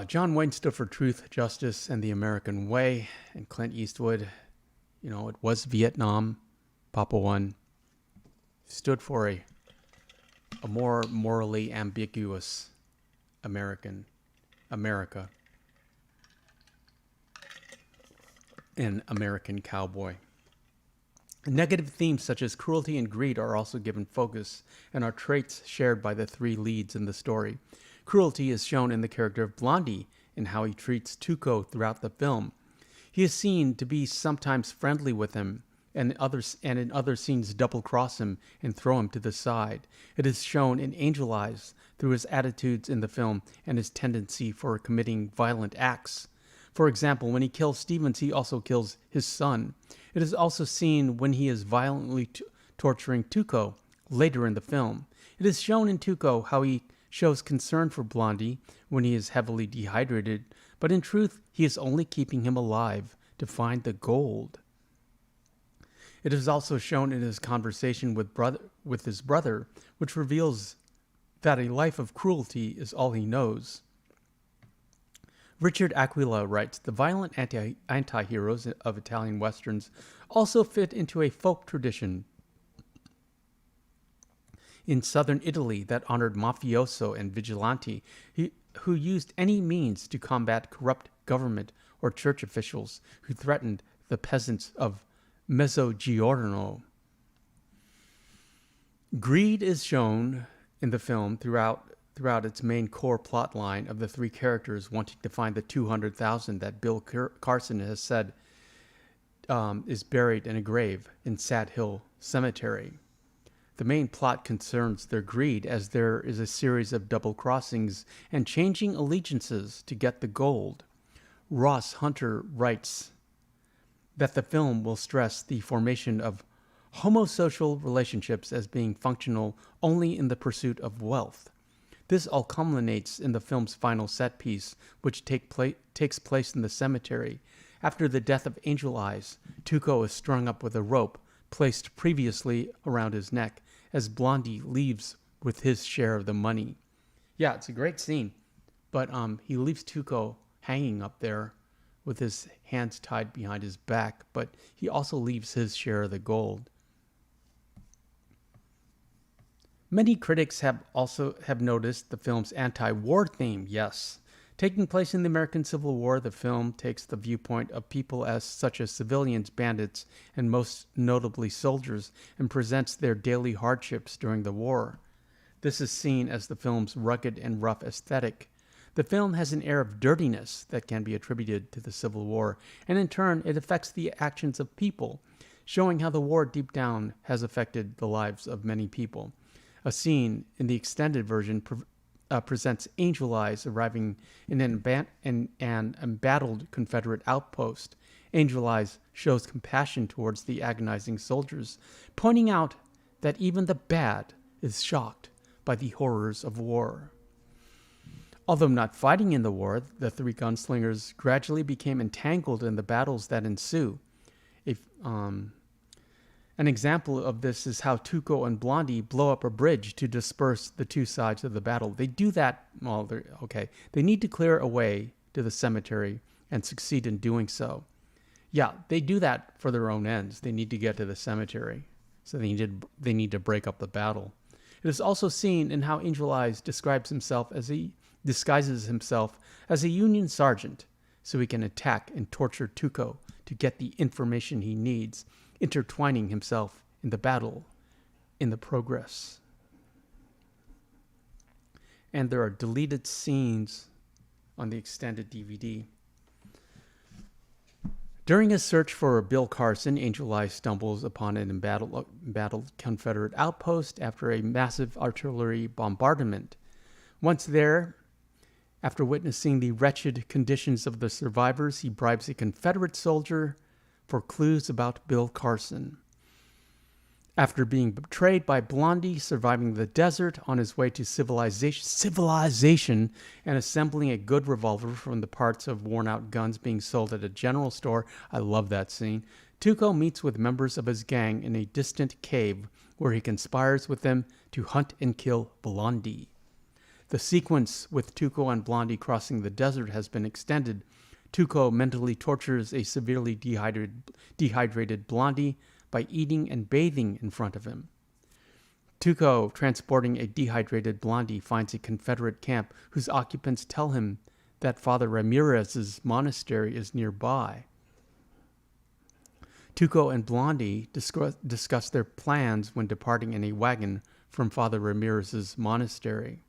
John Wayne stood for truth, justice, and the American way, and Clint Eastwood, it was Vietnam. Papa One stood for a more morally ambiguous America. An American cowboy. Negative themes such as cruelty and greed are also given focus and are traits shared by the 3 leads in the story. Cruelty is shown in the character of Blondie and how he treats Tuco throughout the film. He is seen to be sometimes friendly with him, and in other scenes double-cross him and throw him to the side. It is shown in Angel Eyes through his attitudes in the film and his tendency for committing violent acts. For example, when he kills Stevens, he also kills his son. It is also seen when he is violently torturing Tuco later in the film. It is shown in Tuco how he shows concern for Blondie when he is heavily dehydrated, but in truth, he is only keeping him alive to find the gold. It is also shown in his conversation with his brother, which reveals that a life of cruelty is all he knows. Richard Aquila writes, the violent anti-heroes of Italian westerns also fit into a folk tradition in southern Italy that honored mafioso and vigilante who used any means to combat corrupt government or church officials who threatened the peasants of Mezzogiorno. Greed is shown in the film throughout its main core plot line of the three characters wanting to find the $200,000 that Bill Carson has said is buried in a grave in Sad Hill Cemetery. The main plot concerns their greed, as there is a series of double crossings and changing allegiances to get the gold. Ross Hunter writes that the film will stress the formation of homosocial relationships as being functional only in the pursuit of wealth. This all culminates in the film's final set piece, which takes place in the cemetery. After the death of Angel Eyes, Tuco is strung up with a rope placed previously around his neck as Blondie leaves with his share of the money. Yeah, it's a great scene, but he leaves Tuco hanging up there with his hands tied behind his back, but he also leaves his share of the gold. Many critics have noticed the film's anti-war theme. Yes. Taking place in the American Civil War, the film takes the viewpoint of people such as civilians, bandits, and most notably soldiers, and presents their daily hardships during the war. This is seen as the film's rugged and rough aesthetic. The film has an air of dirtiness that can be attributed to the Civil War, and in turn, it affects the actions of people, showing how the war deep down has affected the lives of many people. A scene in the extended version presents Angel Eyes arriving in an embattled Confederate outpost. Angel Eyes shows compassion towards the agonizing soldiers, pointing out that even the bad is shocked by the horrors of war. Although not fighting in the war, the three gunslingers gradually became entangled in the battles that ensue. An example of this is how Tuco and Blondie blow up a bridge to disperse the two sides of the battle. They do that, they need to clear a way to the cemetery and succeed in doing so. Yeah, they do that for their own ends. They need to get to the cemetery, so they need to break up the battle. It is also seen in how Angel Eyes disguises himself as a Union sergeant so he can attack and torture Tuco to get the information he needs, intertwining himself in the battle, in the progress. And there are deleted scenes on the extended DVD. During his search for Bill Carson, Angel Eyes stumbles upon an embattled Confederate outpost after a massive artillery bombardment. Once there, after witnessing the wretched conditions of the survivors, he bribes a Confederate soldier for clues about Bill Carson. After being betrayed by Blondie, surviving the desert on his way to civilization, and assembling a good revolver from the parts of worn-out guns being sold at a general store, I love that scene, Tuco meets with members of his gang in a distant cave where he conspires with them to hunt and kill Blondie. The sequence with Tuco and Blondie crossing the desert has been extended. Tuco mentally tortures a severely dehydrated Blondie by eating and bathing in front of him. Tuco, transporting a dehydrated Blondie, finds a Confederate camp whose occupants tell him that Father Ramirez's monastery is nearby. Tuco and Blondie discuss their plans when departing in a wagon from Father Ramirez's monastery.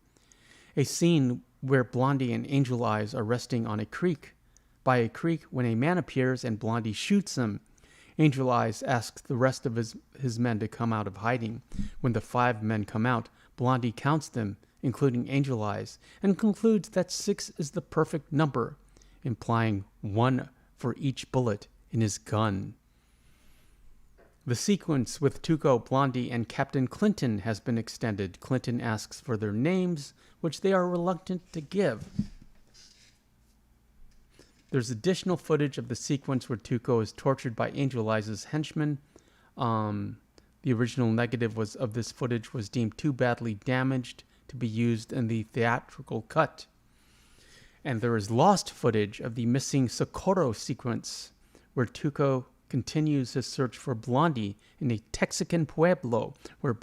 A scene where Blondie and Angel Eyes are resting on by a creek when a man appears and Blondie shoots him. Angel Eyes asks the rest of his men to come out of hiding. When the 5 men come out, Blondie counts them, including Angel Eyes, and concludes that 6 is the perfect number, implying 1 for each bullet in his gun. The sequence with Tuco, Blondie, and Captain Clinton has been extended. Clinton asks for their names, which they are reluctant to give. There's additional footage of the sequence where Tuco is tortured by Angel Eyes' henchmen The original negative of this footage was deemed too badly damaged to be used in the theatrical cut. And there is lost footage of the missing Socorro sequence, where Tuco continues his search for Blondie in a Texican pueblo, while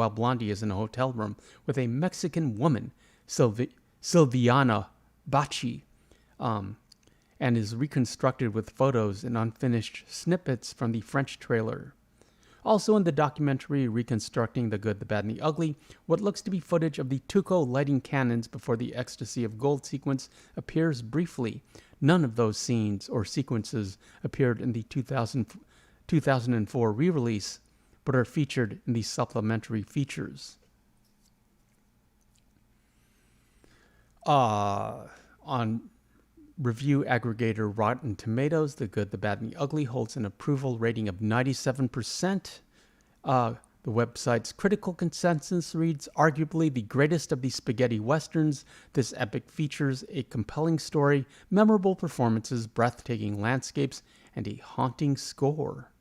Blondie is in a hotel room with a Mexican woman, Silviana Bachi, and is reconstructed with photos and unfinished snippets from the French trailer. Also in the documentary Reconstructing the Good, the Bad, and the Ugly, what looks to be footage of the Tuco lighting cannons before the Ecstasy of Gold sequence appears briefly. None of those scenes or sequences appeared in the 2004 re-release, but are featured in the supplementary features. On review aggregator Rotten Tomatoes, The Good, the Bad, and the Ugly holds an approval rating of 97%. The website's critical consensus reads, arguably the greatest of the spaghetti westerns, this epic features a compelling story, memorable performances, breathtaking landscapes, and a haunting score.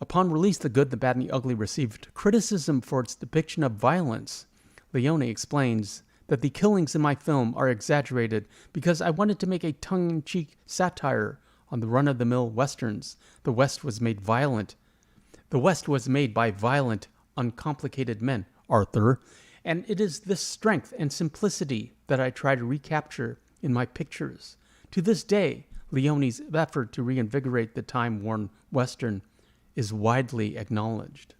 Upon release, The Good, the Bad, and the Ugly received criticism for its depiction of violence. Leone explains that the killings in my film are exaggerated because I wanted to make a tongue-in-cheek satire on the run-of-the-mill westerns. The West was made by violent, uncomplicated men, Arthur, and it is this strength and simplicity that I try to recapture in my pictures. To this day, Leone's effort to reinvigorate the time-worn western is widely acknowledged.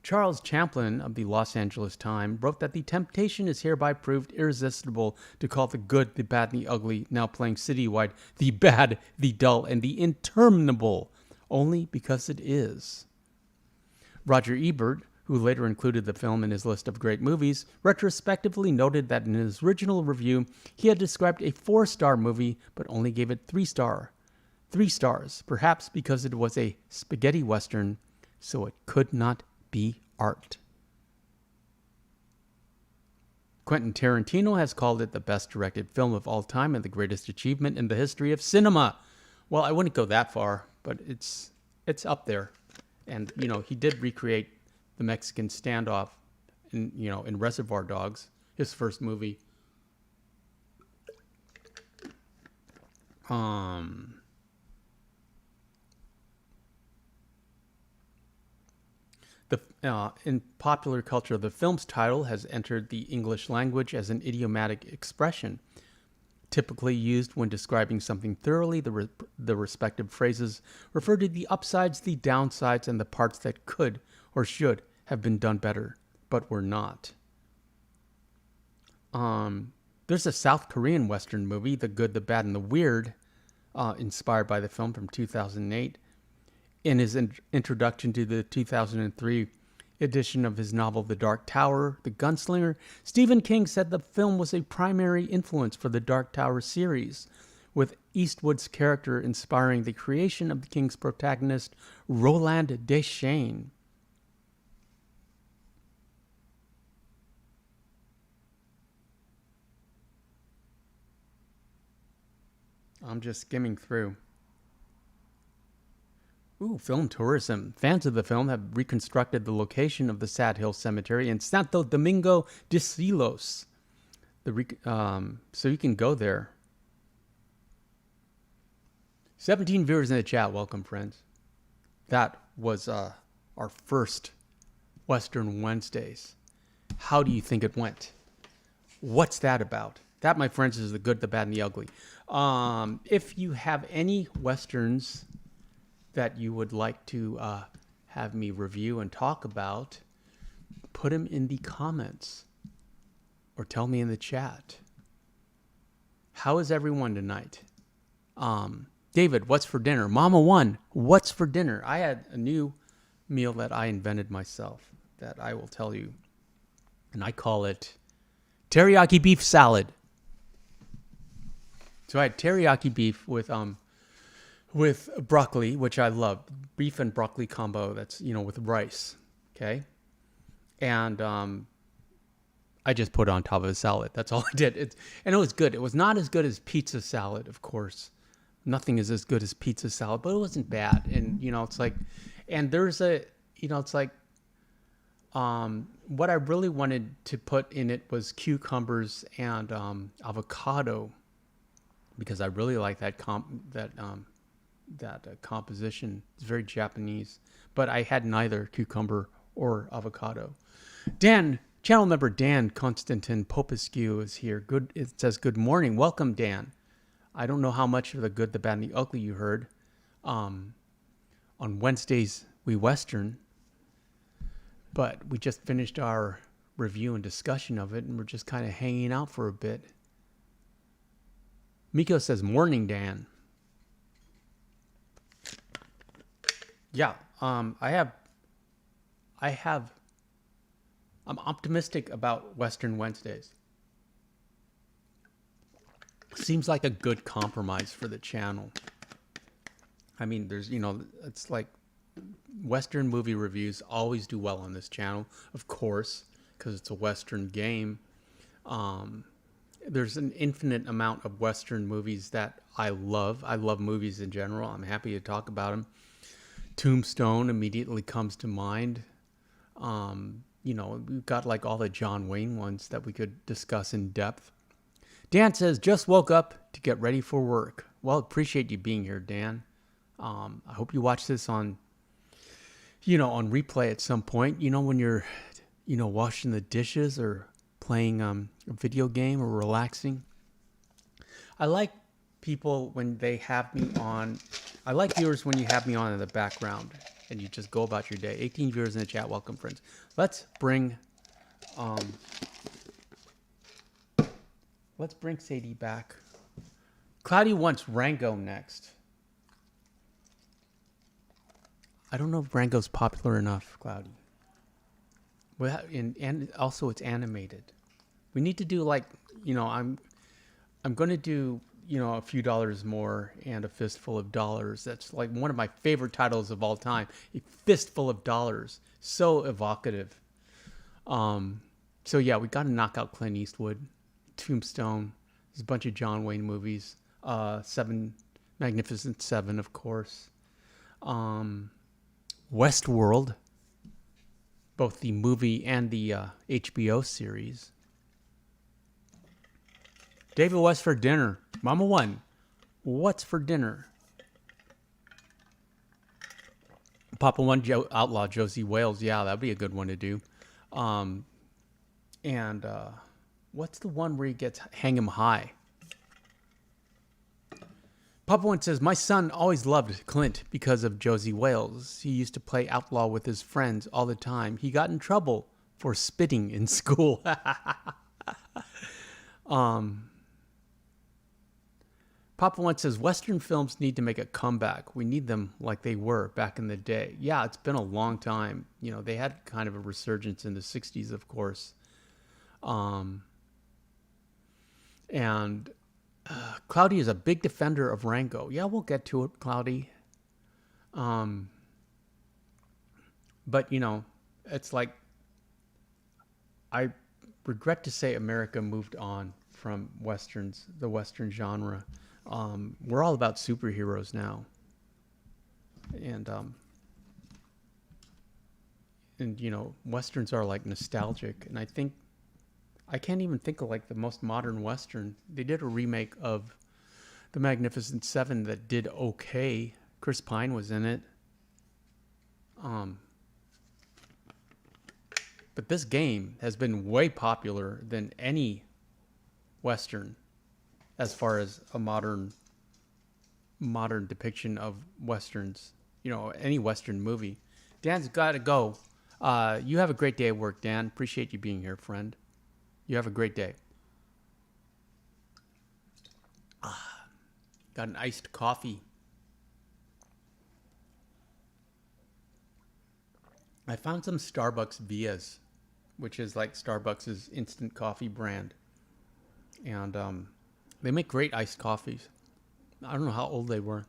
Charles Champlin of the Los Angeles Times wrote that the temptation is hereby proved irresistible to call the good, the bad, and the ugly, now playing citywide, the bad, the dull, and the interminable, only because it is. Roger Ebert, who later included the film in his list of great movies, retrospectively noted that in his original review, he had described a 4-star movie, but only gave it 3 stars, perhaps because it was a spaghetti western, so it could not be art. Quentin Tarantino has called it the best directed film of all time and the greatest achievement in the history of cinema. Well, I wouldn't go that far, but it's up there. And he did recreate the Mexican standoff in Reservoir Dogs, his first movie. In popular culture, the film's title has entered the English language as an idiomatic expression, typically used when describing something thoroughly. The respective phrases refer to the upsides, the downsides, and the parts that could or should have been done better, but were not. There's a South Korean Western movie, The Good, the Bad, and the Weird, inspired by the film from 2008. In his introduction to the 2003 edition of his novel The Dark Tower, The Gunslinger, Stephen King said the film was a primary influence for the Dark Tower series, with Eastwood's character inspiring the creation of the King's protagonist, Roland Deschaines. I'm just skimming through. Ooh, film tourism. Fans of the film have reconstructed the location of the Sad Hill Cemetery in Santo Domingo de Silos. So you can go there. 17 viewers in the chat. Welcome, friends. That was our first Western Wednesdays. How do you think it went? What's that about? That, my friends, is the good, the bad, and the ugly. If you have any Westerns that you would like to have me review and talk about, put them in the comments or tell me in the chat. How is everyone tonight? David, what's for dinner? Mama One, what's for dinner? I had a new meal that I invented myself that I will tell you, and I call it teriyaki beef salad. So I had teriyaki beef with broccoli, which I love. Beef and broccoli combo, that's, with rice, okay? And I just put it on top of a salad. That's all I did. And it was good. It was not as good as pizza salad, of course. nothing is as good as pizza salad, but it wasn't bad. And it's like, and there's a, it's like, what I really wanted to put in it was cucumbers and avocado, because I really like that composition. It's very Japanese, but I had neither cucumber or avocado. Dan, channel member Dan Constantin Popescu is here. Good. It says good morning. Welcome, Dan. I don't know how much of the good, the bad, and the ugly you heard on Wednesdays We Western, but we just finished our review and discussion of it, and we're just kind of hanging out for a bit. Miko says, morning, Dan. Yeah, I'm optimistic about Western Wednesdays. Seems like a good compromise for the channel. I mean, there's, it's like Western movie reviews always do well on this channel, of course, because it's a Western game. There's an infinite amount of Western movies that I love. I love movies in general. I'm happy to talk about them. Tombstone immediately comes to mind. We've got like all the John Wayne ones that we could discuss in depth. Dan says, just woke up to get ready for work. Well, appreciate you being here, Dan. I hope you watch this on replay at some point, when you're, washing the dishes or playing a video game or relaxing. I like people when they have me on. I like viewers when you have me on in the background and you just go about your day. 18 viewers in the chat. Welcome, friends. Let's bring Sadie back. Cloudy wants Rango next. I don't know if Rango's popular enough, Cloudy. Well, and also it's animated. We need to do like, I'm going to do, a few dollars more and a fistful of dollars. That's like one of my favorite titles of all time. A fistful of dollars. So evocative. So yeah, we got to knock out Clint Eastwood, Tombstone. There's a bunch of John Wayne movies. Magnificent Seven, of course. Westworld, both the movie and the HBO series. David, what's for dinner? Mama One, what's for dinner? Papa One, Outlaw Josie Wales. Yeah, that'd be a good one to do. And what's the one where he gets Hang 'em High? Papa One says, my son always loved Clint because of Josie Wales. He used to play outlaw with his friends all the time. He got in trouble for spitting in school. Papa One says, Western films need to make a comeback. We need them like they were back in the day. Yeah, it's been a long time. They had kind of a resurgence in the 60s, of course. Cloudy is a big defender of Rango. Yeah, we'll get to it, Cloudy. But, it's like, I regret to say America moved on from Westerns, the Western genre. We're all about superheroes now. And Westerns are like nostalgic. And I can't even think of like the most modern Western. They did a remake of The Magnificent Seven that did okay. Chris Pine was in it. But this game has been way popular than any Western as far as a modern depiction of Westerns. Any Western movie. Dan's got to go. You have a great day at work, Dan. Appreciate you being here, friend. You have a great day. Got an iced coffee. I found some Starbucks Vias, which is like Starbucks' instant coffee brand. And they make great iced coffees. I don't know how old they were.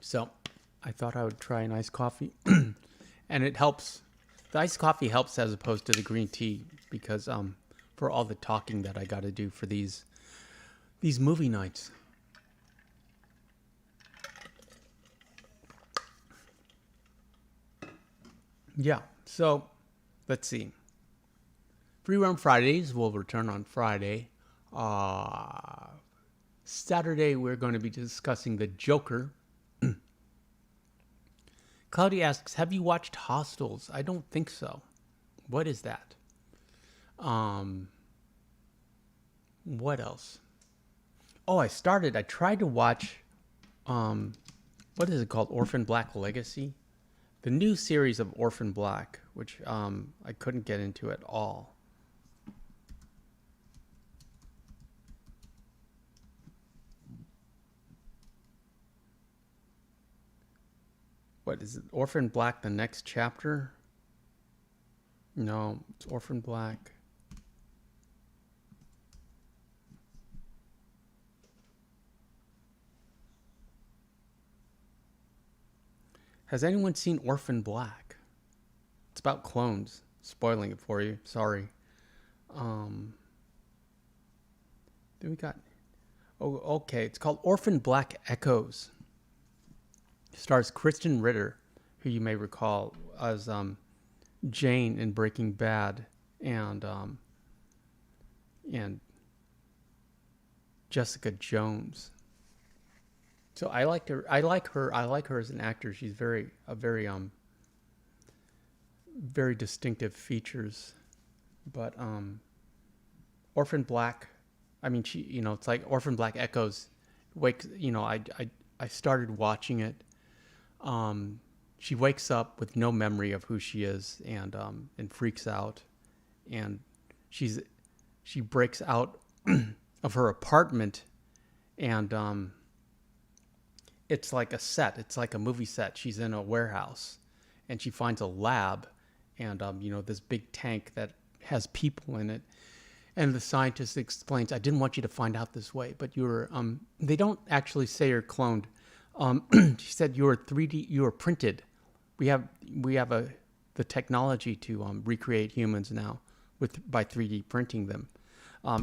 So I thought I would try an iced coffee. And it helps. The iced coffee helps as opposed to the green tea because for all the talking that I got to do for these These movie nights. Yeah. So, let's see. Free Round Fridays will return on Friday. Saturday, we're going to be discussing The Joker. Cloudy asks, have you watched Hostels? I don't think so. What is that? What else? Oh, I tried to watch, what is it called? Orphan Black Legacy? The new series of Orphan Black, which I couldn't get into at all. What is it? Orphan Black, the next chapter? No, it's Orphan Black. Has anyone seen Orphan Black? It's about clones. Spoiling it for you. Sorry. Then we got... Oh, okay. It's called Orphan Black Echoes. It stars Kristen Ritter, who you may recall as Jane in Breaking Bad, and Jessica Jones. So I liked her. I like her as an actor. She's very distinctive features. But Orphan Black, I mean, it's like Orphan Black Echoes. I started watching it. She wakes up with no memory of who she is, and freaks out, and she breaks out of her apartment, and it's like a set. It's like a movie set. She's in a warehouse, and she finds a lab, and this big tank that has people in it. And the scientist explains, "I didn't want you to find out this way, but you're." They don't actually say you're cloned. She said you were 3D. You were printed. We have the technology to recreate humans now by 3D printing them.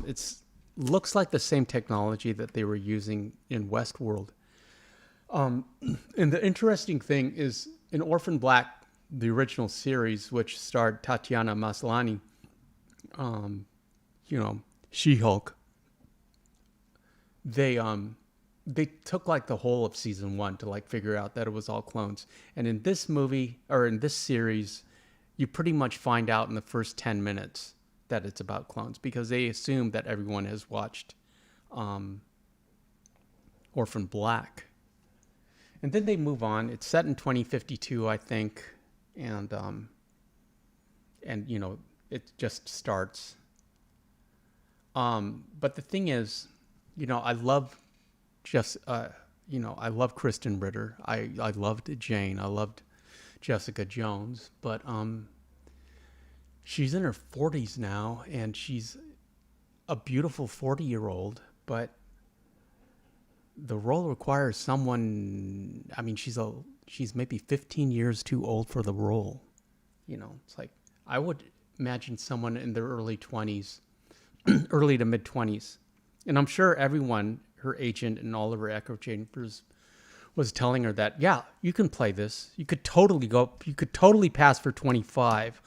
It's looks like the same technology that they were using in Westworld. And the interesting thing is, in Orphan Black, the original series, which starred Tatiana Maslany, She-Hulk, they took like the whole of season 1 to like figure out that it was all clones. And in this movie, or in this series, you pretty much find out in the first 10 minutes that it's about clones, because they assume that everyone has watched Orphan Black. And then they move on. It's set in 2052, I think, and it just starts. But the thing is, I love Kristen Ritter. I loved Jane. I loved Jessica Jones. But she's in her 40s now, and she's a beautiful 40-year-old. But the role requires someone. I mean, she's maybe 15 years too old for the role. It's like I would imagine someone in their early 20s, early to mid 20s, and I'm sure everyone, her agent and all of her echo chambers, was telling her that, yeah, you can play this. You could totally pass for 25.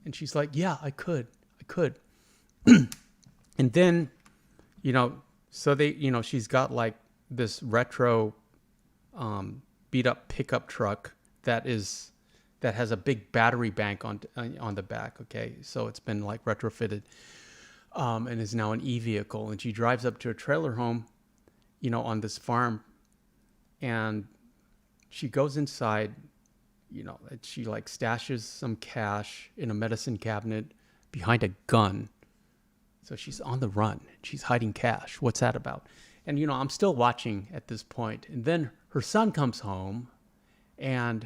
And she's like, yeah, I could. And then, so they, she's got like this retro beat up pickup truck that has a big battery bank on the back. Okay. So it's been like retrofitted, and is now an e-vehicle. And she drives up to a trailer home, on this farm, and she goes inside, and she like stashes some cash in a medicine cabinet behind a gun. So she's on the run. She's hiding cash. What's that about? And, I'm still watching at this point. And then her son comes home, and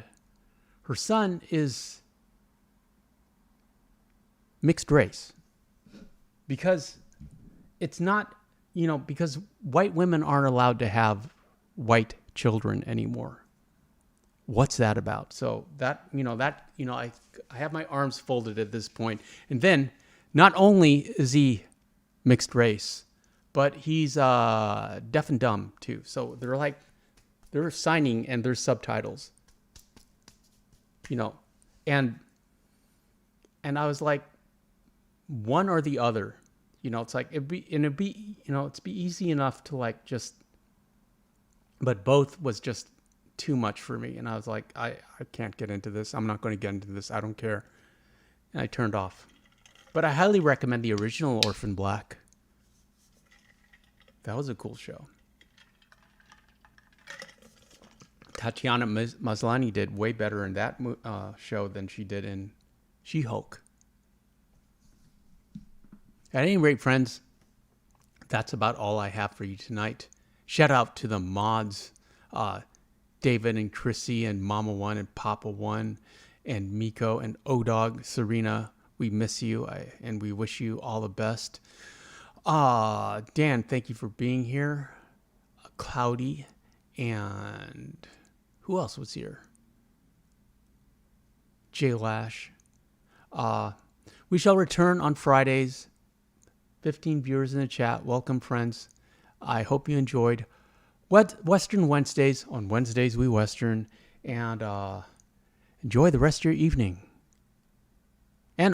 her son is mixed race. Because it's not, because white women aren't allowed to have white children anymore. What's that about? So I have my arms folded at this point. And then not only is he mixed race, but he's deaf and dumb too. So they're signing and there's subtitles, and I was like, one or the other, it's like it'd be easy enough to like just, but both was just too much for me. And I was like, I can't get into this. I'm not going to get into this. I don't care. And I turned off. But I highly recommend the original Orphan Black. That was a cool show. Tatiana Maslany did way better in that show than she did in She-Hulk. At any rate, friends, that's about all I have for you tonight. Shout out to the mods, David and Chrissy and Mama One and Papa One and Miko and O-Dog, Serena. We miss you and we wish you all the best. Dan, thank you for being here. Cloudy and who else was here? Jay Lash. We shall return on Fridays. 15 viewers in the chat. Welcome, friends. I hope you enjoyed Western Wednesdays. On Wednesdays, we Western. And enjoy the rest of your evening.